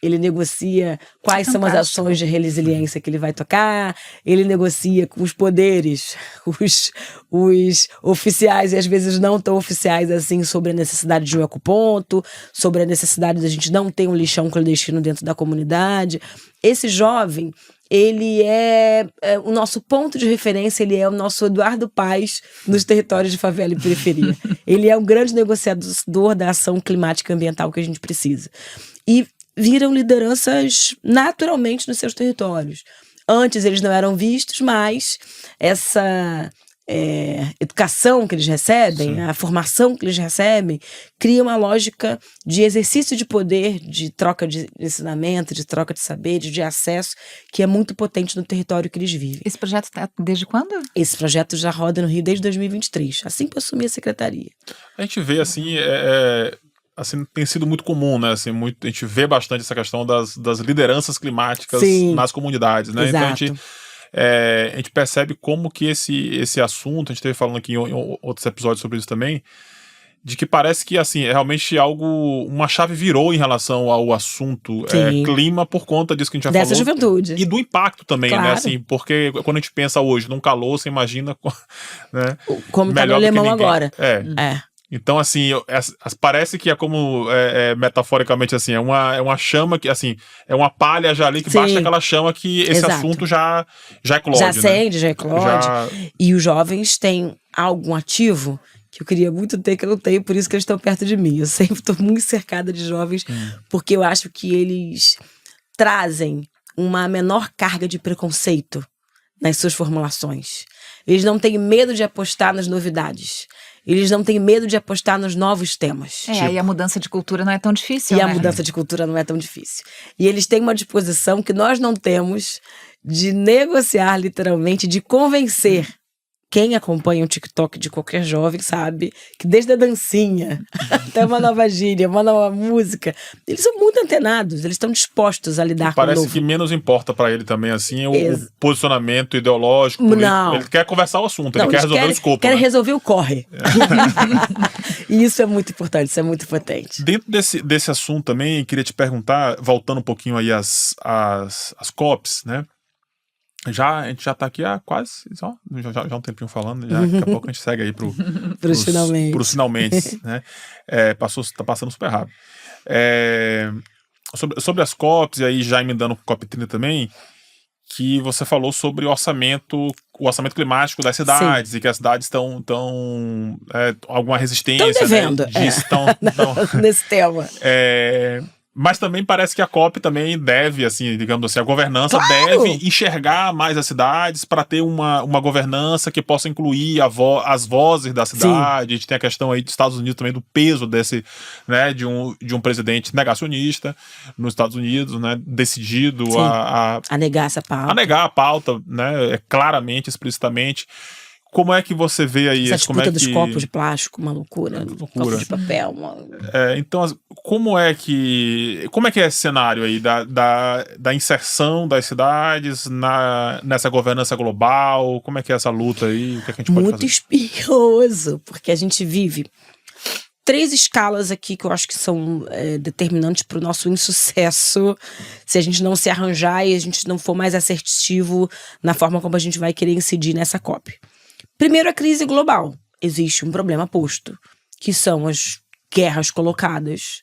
Ele negocia quais são as ações de resiliência que ele vai tocar, ele negocia com os poderes, os oficiais e às vezes não tão oficiais assim, sobre a necessidade de um ecoponto, sobre a necessidade de a gente não ter um lixão clandestino dentro da comunidade. Esse jovem, ele é o nosso ponto de referência, ele é o nosso Eduardo Paes nos territórios de favela e periferia. Ele é um grande negociador da ação climática e ambiental que a gente precisa. E viram lideranças naturalmente nos seus territórios. Antes eles não eram vistos, mas essa educação que eles recebem, a formação que eles recebem, cria uma lógica de exercício de poder, de troca de ensinamento, de troca de saberes, de acesso, que é muito potente no território que eles vivem. Esse projeto está desde quando? Esse projeto já roda no Rio desde 2023, assim que eu assumi a secretaria. A gente vê assim, assim, tem sido muito comum, né? Assim, a gente vê bastante essa questão das lideranças climáticas nas comunidades, né? Exato. Então a gente percebe como que esse assunto, a gente esteve falando aqui em outros episódios sobre isso também, de que parece que assim, realmente uma chave virou em relação ao assunto clima por conta disso que a gente já falou. Dessa juventude. E do impacto também, claro. né? Assim, porque quando a gente pensa hoje num calor, você imagina, né? Como está no alemão agora. Então, assim, parece que é como, metaforicamente, assim, é uma chama que, assim, é uma palha já ali que basta aquela chama que esse assunto já eclode, já acende, já eclode. E os jovens têm algum ativo que eu queria muito ter, que eu não tenho, por isso que eles estão perto de mim. Eu sempre estou muito cercada de jovens, porque eu acho que eles trazem uma menor carga de preconceito nas suas formulações. Eles não têm medo de apostar nas novidades. Eles não têm medo de apostar nos novos temas. E a mudança de cultura não é tão difícil, E a mudança de cultura não é tão difícil. E eles têm uma disposição que nós não temos de negociar, literalmente, de convencer. Quem acompanha o TikTok de qualquer jovem sabe que desde a dancinha até uma nova gíria, uma nova música, eles são muito antenados, eles estão dispostos a lidar com o novo. Parece que menos importa pra ele também, assim, o posicionamento ideológico. Não. Ele quer conversar o assunto, ele quer resolver o escopo. Querem resolver o corre. E isso é muito importante, isso é muito potente. Dentro desse assunto também, queria te perguntar, voltando um pouquinho aí às COPs, né? A gente já tá aqui há quase, já um tempinho falando, daqui a pouco a gente segue aí pros finalmente, né? Tá passando super rápido. Sobre as COPs, e aí já emendando com o COP30 também, que você falou sobre o orçamento climático das cidades. Sim. E que as cidades estão alguma resistência. Estão devendo, né, disso, nesse tema. Mas também parece que a COP também deve, assim, digamos assim, a governança Claro! deve enxergar mais as cidades para ter uma governança que possa incluir as vozes da cidade. A gente tem a questão aí dos Estados Unidos também do peso desse, né, de um presidente negacionista nos Estados Unidos, né, decidido Sim. a negar essa pauta. a negar a pauta, né, claramente, explicitamente. Como é que você vê aí Essa isso? Como é disputa que... dos copos de plástico, uma loucura. Copo de papel. Então, como é que é esse cenário aí da inserção das cidades nessa governança global? Como é que é essa luta aí? O que é que a gente pode fazer? Muito espinhoso, porque a gente vive 3 escalas aqui que eu acho que são determinantes para o nosso insucesso se a gente não se arranjar e a gente não for mais assertivo na forma como a gente vai querer incidir nessa COP. Primeiro, a crise global. Existe um problema posto, que são as guerras colocadas,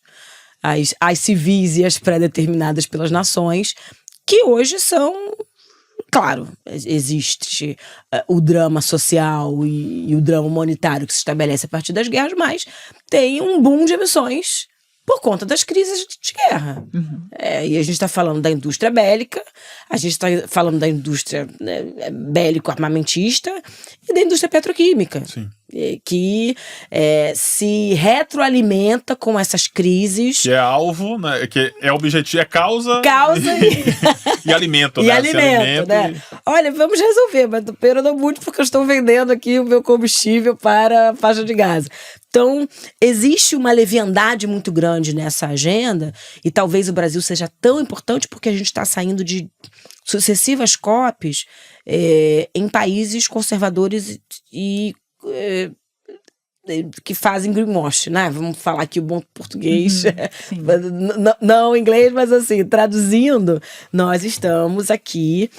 as civis e as pré-determinadas pelas nações, que hoje são... Claro, existe o drama social e o drama humanitário que se estabelece a partir das guerras, mas tem um boom de emissões por conta das crises de guerra. Uhum. E a gente está falando da indústria bélica, a gente está falando da indústria bélico-armamentista e da indústria petroquímica. Sim. Que se retroalimenta com essas crises. Que é alvo, né? Que é objetivo, é causa e alimento, e né? alimento, né? Olha, vamos resolver, mas tô perdendo muito porque eu estou vendendo aqui o meu combustível para a faixa de Gaza. Então, existe uma leviandade muito grande nessa agenda e talvez o Brasil seja tão importante porque a gente está saindo de sucessivas COPs em países conservadores e que fazem greenwash, né? Vamos falar aqui o bom português, não inglês, mas assim, traduzindo, nós estamos aqui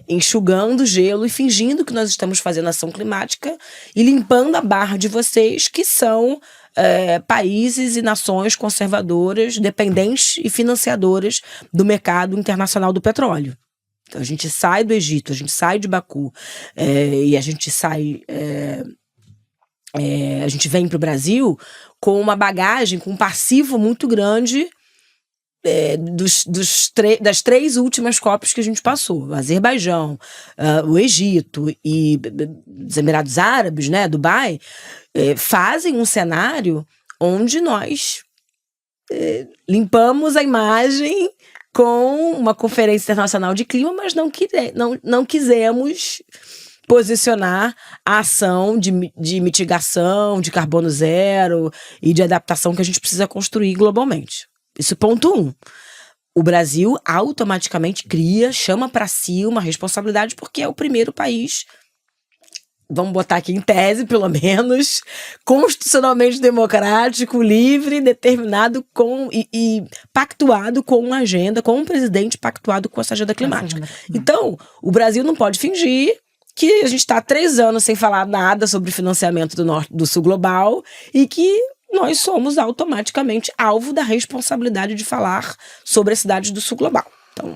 enxugando gelo e fingindo que nós estamos fazendo ação climática e limpando a barra de vocês, que são países e nações conservadoras, dependentes e financiadoras do mercado internacional do petróleo. Então a gente sai do Egito, a gente sai de Baku e a gente sai... a gente vem para o Brasil com uma bagagem, com um passivo muito grande das 3 últimas COPs que a gente passou. O Azerbaijão, o Egito e os Emirados Árabes, né, Dubai, fazem um cenário onde nós limpamos a imagem com uma conferência internacional de clima, mas não quisemos posicionar a ação de mitigação, de carbono zero e de adaptação que a gente precisa construir globalmente. Isso é ponto 1. O Brasil automaticamente chama para si uma responsabilidade porque é o primeiro país, vamos botar aqui em tese, pelo menos, constitucionalmente democrático, livre, determinado e pactuado com uma agenda, com um presidente pactuado com essa agenda climática. Então, o Brasil não pode fingir que a gente está há 3 anos sem falar nada sobre financiamento do Sul Global e que nós somos automaticamente alvo da responsabilidade de falar sobre as cidades do Sul Global. Então,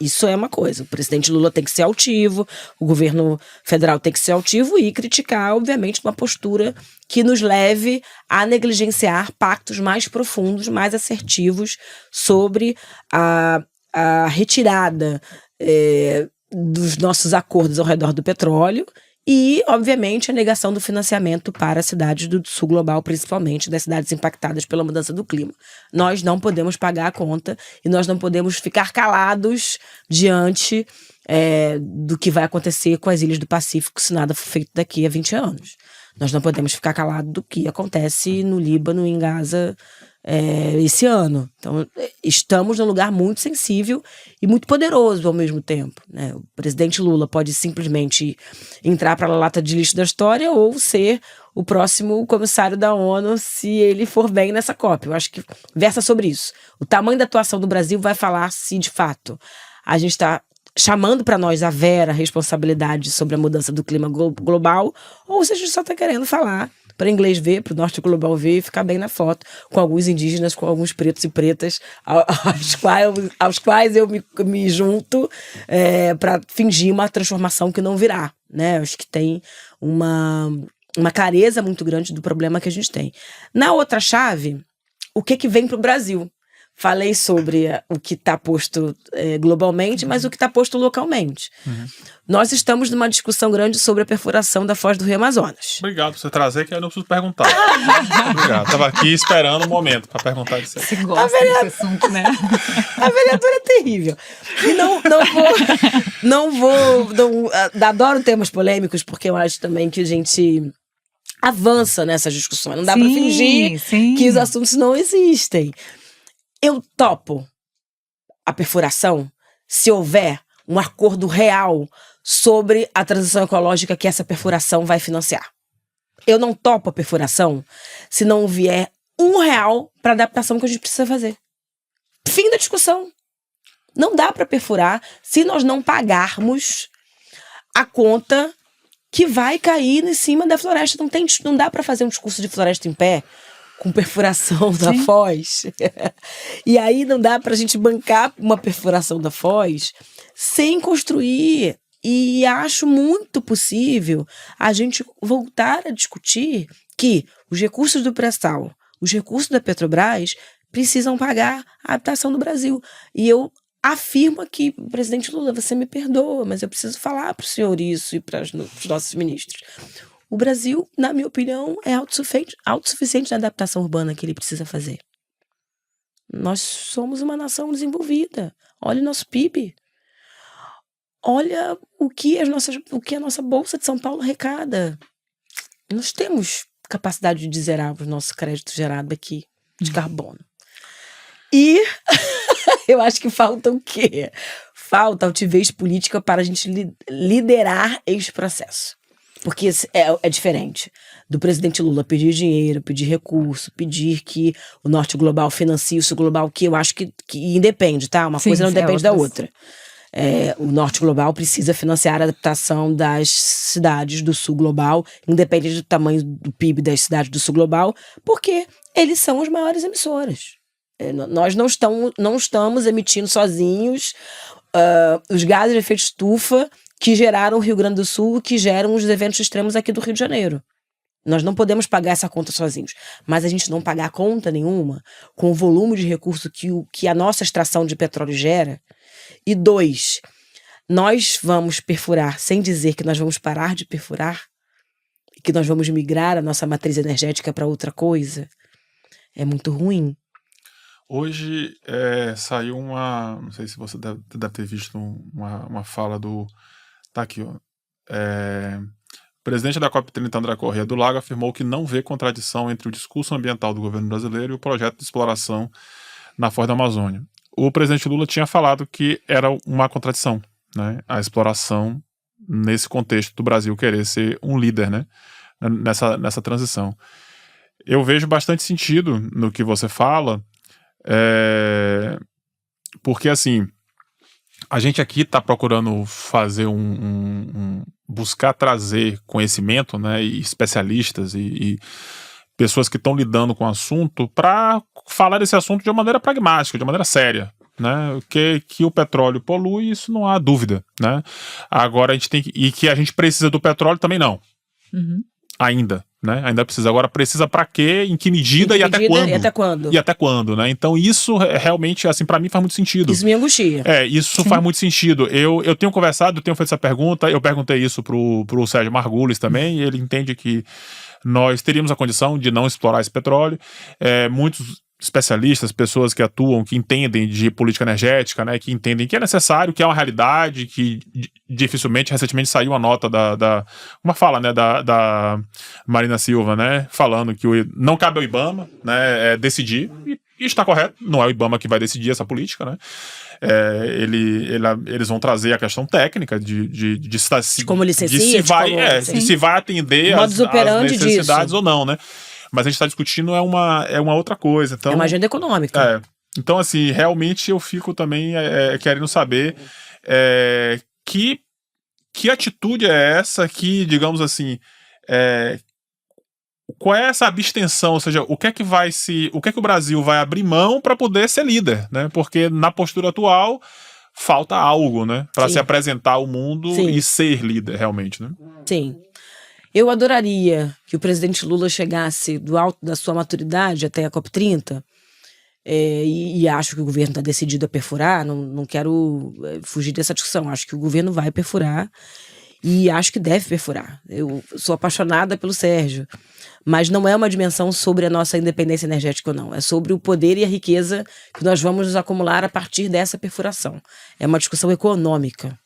isso é uma coisa. O presidente Lula tem que ser altivo, o governo federal tem que ser altivo e criticar, obviamente, uma postura que nos leve a negligenciar pactos mais profundos, mais assertivos sobre a retirada dos nossos acordos ao redor do petróleo e, obviamente, a negação do financiamento para as cidades do Sul Global, principalmente das cidades impactadas pela mudança do clima. Nós não podemos pagar a conta e nós não podemos ficar calados diante do que vai acontecer com as ilhas do Pacífico se nada for feito daqui a 20 anos. Nós não podemos ficar calados do que acontece no Líbano e em Gaza esse ano. Então, estamos num lugar muito sensível e muito poderoso ao mesmo tempo, né? O presidente Lula pode simplesmente entrar para a lata de lixo da história ou ser o próximo comissário da ONU se ele for bem nessa COP. Eu acho que versa sobre isso. O tamanho da atuação do Brasil vai falar se, de fato, a gente está chamando para nós a vera responsabilidade sobre a mudança do clima global ou se a gente só está querendo falar para inglês ver, para o norte global ver e ficar bem na foto, com alguns indígenas, com alguns pretos e pretas, aos quais eu me junto para fingir uma transformação que não virá, né? Acho que tem uma clareza muito grande do problema que a gente tem. Na outra chave, o que vem para o Brasil? falei sobre o que está posto globalmente, mas o que está posto localmente. Nós estamos numa discussão grande sobre a perfuração da foz do Rio Amazonas. Obrigado por você trazer, que eu não preciso perguntar. Obrigado. Estava aqui esperando o momento para perguntar isso aí. Você gosta desse assunto, né? A vereadora é terrível. E adoro temas polêmicos, porque eu acho também que a gente avança nessas discussões. Não dá para fingir que os assuntos não existem. Eu topo a perfuração se houver um acordo real sobre a transição ecológica que essa perfuração vai financiar. Eu não topo a perfuração se não vier R$1 para a adaptação que a gente precisa fazer. Fim da discussão. Não dá para perfurar se nós não pagarmos a conta que vai cair em cima da floresta. Não dá para fazer um discurso de floresta em pé com perfuração da foz. E aí não dá pra gente bancar uma perfuração da foz sem construir. E acho muito possível a gente voltar a discutir que os recursos do pré-sal, os recursos da Petrobras precisam pagar a habitação do Brasil. E eu afirmo aqui, presidente Lula, você me perdoa, mas eu preciso falar para o senhor isso e para os nossos ministros. O Brasil, na minha opinião, é autossuficiente na adaptação urbana que ele precisa fazer. Nós somos uma nação desenvolvida. Olha o nosso PIB. Olha o que a nossa Bolsa de São Paulo arrecada. Nós temos capacidade de zerar o nosso crédito gerado aqui de carbono. E eu acho que falta o quê? Falta altivez política para a gente liderar este processo. Porque é diferente do presidente Lula pedir dinheiro, pedir recurso, pedir que o Norte Global financie o Sul Global, que eu acho que independe, tá? Uma coisa não depende da outra. O Norte Global precisa financiar a adaptação das cidades do Sul Global, independente do tamanho do PIB das cidades do Sul Global, porque eles são as maiores emissoras. Nós não estamos emitindo sozinhos os gases de efeito estufa que geraram o Rio Grande do Sul, que geram os eventos extremos aqui do Rio de Janeiro. Nós não podemos pagar essa conta sozinhos. Mas a gente não pagar conta nenhuma com o volume de recurso que a nossa extração de petróleo gera. E 2, nós vamos perfurar sem dizer que nós vamos parar de perfurar e que nós vamos migrar a nossa matriz energética para outra coisa. É muito ruim. Hoje saiu não sei se você deve ter visto uma fala do... Tá aqui, ó. O presidente da COP30, André Corrêa do Lago, afirmou que não vê contradição entre o discurso ambiental do governo brasileiro e o projeto de exploração na foz da Amazônia. O presidente Lula tinha falado que era uma contradição, né? A exploração nesse contexto do Brasil querer ser um líder, né? Nessa transição. Eu vejo bastante sentido no que você fala, porque assim, a gente aqui está procurando fazer buscar trazer conhecimento, né, e especialistas e pessoas que estão lidando com o assunto para falar desse assunto de uma maneira pragmática, de uma maneira séria, né, que o petróleo polui, isso não há dúvida, né. Agora a gente e que a gente precisa do petróleo também não. Ainda, né? Ainda precisa. Agora precisa para quê? Em que medida e até quando? E até quando, né? Então isso realmente, assim, para mim faz muito sentido. Isso me angustia. Isso faz muito sentido. Eu tenho conversado, eu tenho feito essa pergunta, eu perguntei isso pro Sérgio Margulis também, e ele entende que nós teríamos a condição de não explorar esse petróleo. Muitos especialistas, pessoas que atuam, que entendem de política energética, né, que entendem que é necessário, que é uma realidade, que dificilmente, recentemente saiu uma nota uma fala, né, da Marina Silva, né, falando que não cabe ao IBAMA, né, decidir, e está correto, não é o IBAMA que vai decidir essa política, né. Eles vão trazer a questão técnica de como licencia, se vai atender as necessidades ou não, né. Mas a gente está discutindo é uma outra coisa. Então, é uma agenda econômica. Então, assim, realmente eu fico também querendo saber que atitude é essa que, digamos assim, qual é essa abstenção? Ou seja, o que é que o Brasil vai abrir mão para poder ser líder, né? Porque na postura atual falta algo, né? Para se apresentar ao mundo e ser líder, realmente, né? Sim. Eu adoraria que o presidente Lula chegasse do alto da sua maturidade até a COP30 e acho que o governo está decidido a perfurar, não quero fugir dessa discussão, acho que o governo vai perfurar e acho que deve perfurar. Eu sou apaixonada pelo Sérgio, mas não é uma dimensão sobre a nossa independência energética ou não, é sobre o poder e a riqueza que nós vamos acumular a partir dessa perfuração. É uma discussão econômica,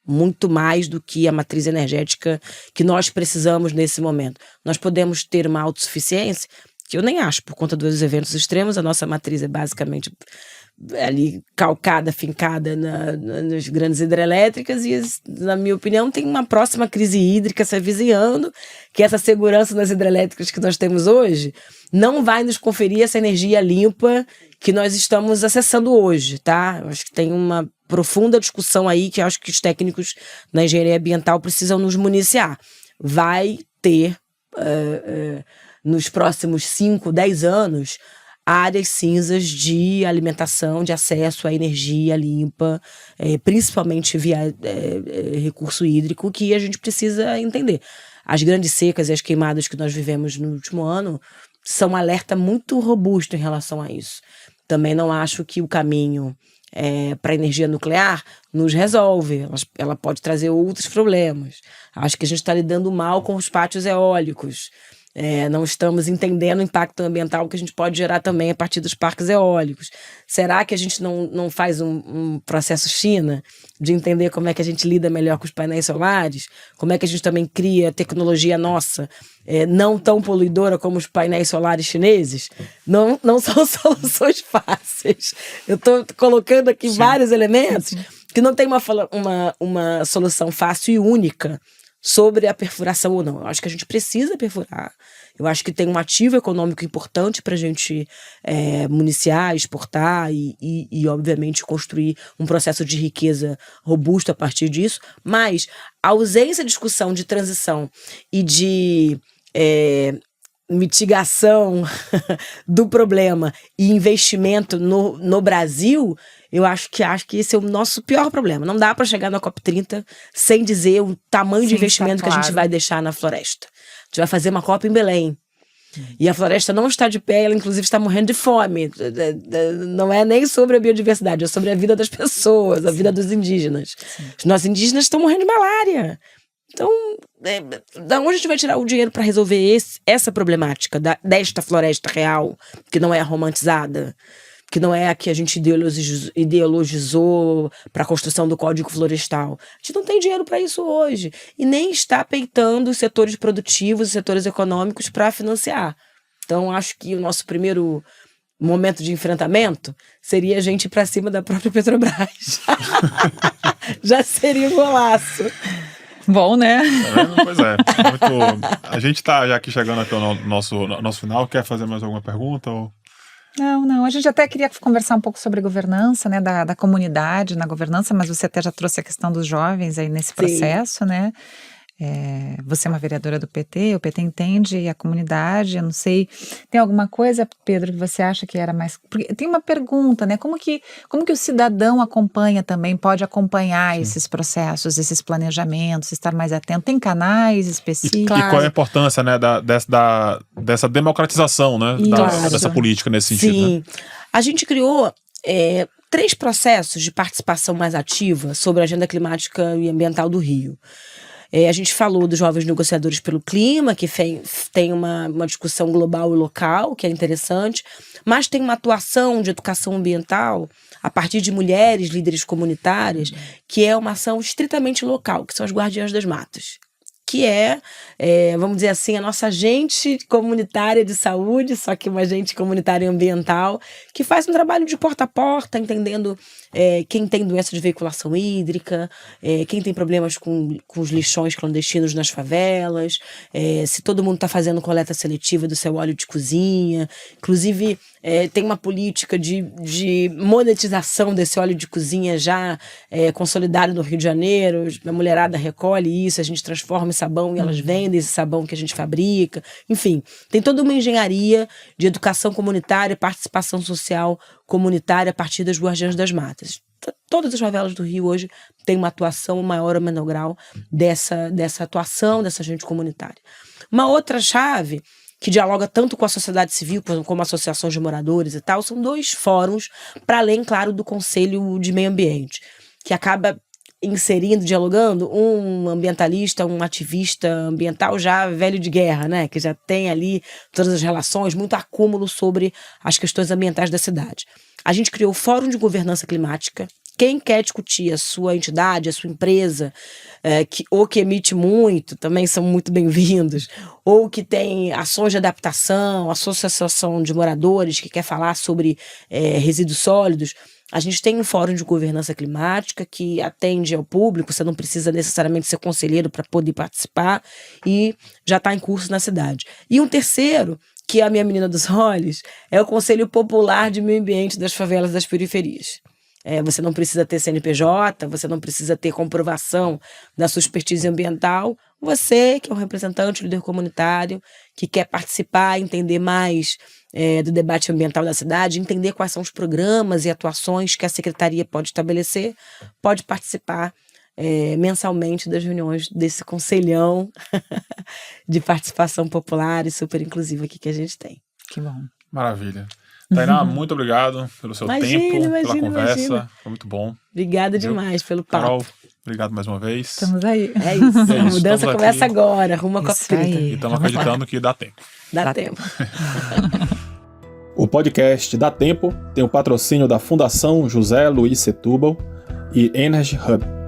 muito mais do que a matriz energética que nós precisamos nesse momento. Nós podemos ter uma autossuficiência, que eu nem acho, por conta dos eventos extremos, a nossa matriz é basicamente ali calcada, fincada nas grandes hidrelétricas e, na minha opinião, tem uma próxima crise hídrica se avizinhando, que essa segurança nas hidrelétricas que nós temos hoje não vai nos conferir essa energia limpa que nós estamos acessando hoje, tá? Eu acho que tem uma profunda discussão aí que eu acho que os técnicos na engenharia ambiental precisam nos municiar. Vai ter, nos próximos 5, 10 anos, áreas cinzas de alimentação, de acesso à energia limpa, principalmente via recurso hídrico, que a gente precisa entender. As grandes secas e as queimadas que nós vivemos no último ano são um alerta muito robusto em relação a isso. Também não acho que o caminho para a energia nuclear nos resolve. Ela pode trazer outros problemas. Acho que a gente está lidando mal com os pátios eólicos. Não estamos entendendo o impacto ambiental que a gente pode gerar também a partir dos parques eólicos. Será que a gente não faz um processo China de entender como é que a gente lida melhor com os painéis solares? Como é que a gente também cria tecnologia nossa, não tão poluidora como os painéis solares chineses? Não são soluções fáceis. Eu estou colocando aqui vários elementos que não tem uma solução fácil e única sobre a perfuração ou não. Eu acho que a gente precisa perfurar. Eu acho que tem um ativo econômico importante para a gente municiar, exportar e, obviamente, construir um processo de riqueza robusto a partir disso. Mas a ausência de discussão de transição e de mitigação do problema e investimento no Brasil, eu acho que esse é o nosso pior problema. Não dá para chegar na COP30 sem dizer o tamanho de investimento que a gente vai deixar na floresta. A gente vai fazer uma COP em Belém. E a floresta não está de pé, ela inclusive está morrendo de fome. Não é nem sobre a biodiversidade, é sobre a vida das pessoas, a vida dos indígenas. Os nossos indígenas estão morrendo de malária. Então, da onde a gente vai tirar o dinheiro para resolver essa problemática desta floresta real, que não é romantizada, que não é a que a gente ideologizou para a construção do Código Florestal? A gente não tem dinheiro para isso hoje. E nem está peitando os setores produtivos, os setores econômicos para financiar. Então, acho que o nosso primeiro momento de enfrentamento seria a gente ir para cima da própria Petrobras. Já seria um golaço. Bom, né? Pois é. A gente está já aqui chegando até o nosso final. Quer fazer mais alguma pergunta? Ou... Não. A gente até queria conversar um pouco sobre governança, né? Da comunidade na governança, mas você até já trouxe a questão dos jovens aí nesse processo, né? Você é uma vereadora do PT, o PT entende a comunidade, eu não sei, tem alguma coisa, Pedro, que você acha que era mais... Porque tem uma pergunta, né, como que o cidadão acompanha também, pode acompanhar esses processos, esses planejamentos, estar mais atento, tem canais específicos? E qual é a importância, né, dessa democratização, né, dessa política nesse sentido? Sim, né? A gente criou 3 processos de participação mais ativa sobre a agenda climática e ambiental do Rio. A gente falou dos Jovens Negociadores pelo Clima, que tem uma discussão global e local, que é interessante, mas tem uma atuação de educação ambiental a partir de mulheres, líderes comunitárias, que é uma ação estritamente local, que são as Guardiãs das Matas, que vamos dizer assim, a nossa agente comunitária de saúde, só que uma agente comunitária ambiental, que faz um trabalho de porta a porta, entendendo quem tem doença de veiculação hídrica, quem tem problemas com os lixões clandestinos nas favelas, se todo mundo está fazendo coleta seletiva do seu óleo de cozinha. Inclusive, tem uma política de monetização desse óleo de cozinha já consolidado no Rio de Janeiro. A mulherada recolhe isso, a gente transforma em sabão e elas vendem esse sabão que a gente fabrica. Enfim, tem toda uma engenharia de educação comunitária, participação social comunitária a partir das Guardiãs das Matas. Todas as favelas do Rio hoje têm uma atuação maior ou menor grau dessa atuação dessa agente comunitária. Uma outra chave que dialoga tanto com a sociedade civil como associações de moradores e tal. São 2 fóruns, para além, claro, do Conselho de Meio Ambiente, que acaba inserindo, dialogando, um ambientalista, um ativista ambiental já velho de guerra, né? Que já tem ali todas as relações, muito acúmulo sobre as questões ambientais da cidade. A gente criou o Fórum de Governança Climática. Quem quer discutir a sua entidade, a sua empresa, que emite muito, também são muito bem-vindos, ou que tem ações de adaptação, associação de moradores que quer falar sobre resíduos sólidos. A gente tem um fórum de governança climática que atende ao público, você não precisa necessariamente ser conselheiro para poder participar, e já está em curso na cidade. E um terceiro, que é a minha menina dos olhos, é o Conselho Popular de Meio Ambiente das Favelas das Periferias. Você não precisa ter CNPJ, você não precisa ter comprovação da sua expertise ambiental. Você, que é um representante, líder comunitário, que quer participar, entender mais do debate ambiental da cidade, entender quais são os programas e atuações que a Secretaria pode estabelecer, pode participar mensalmente das reuniões desse conselhão de participação popular e super inclusiva aqui que a gente tem. Que bom. Maravilha. Tainá, muito obrigado pelo seu tempo, pela conversa. Foi muito bom. Obrigada demais pelo papo. Carol, obrigado mais uma vez. Estamos aí. É isso. A mudança estamos começa aqui. agora. Rumo a COP30. E estamos acreditando que dá tempo. Dá tempo. O podcast Dá Tempo tem o patrocínio da Fundação José Luiz Setúbal e Energy Hub.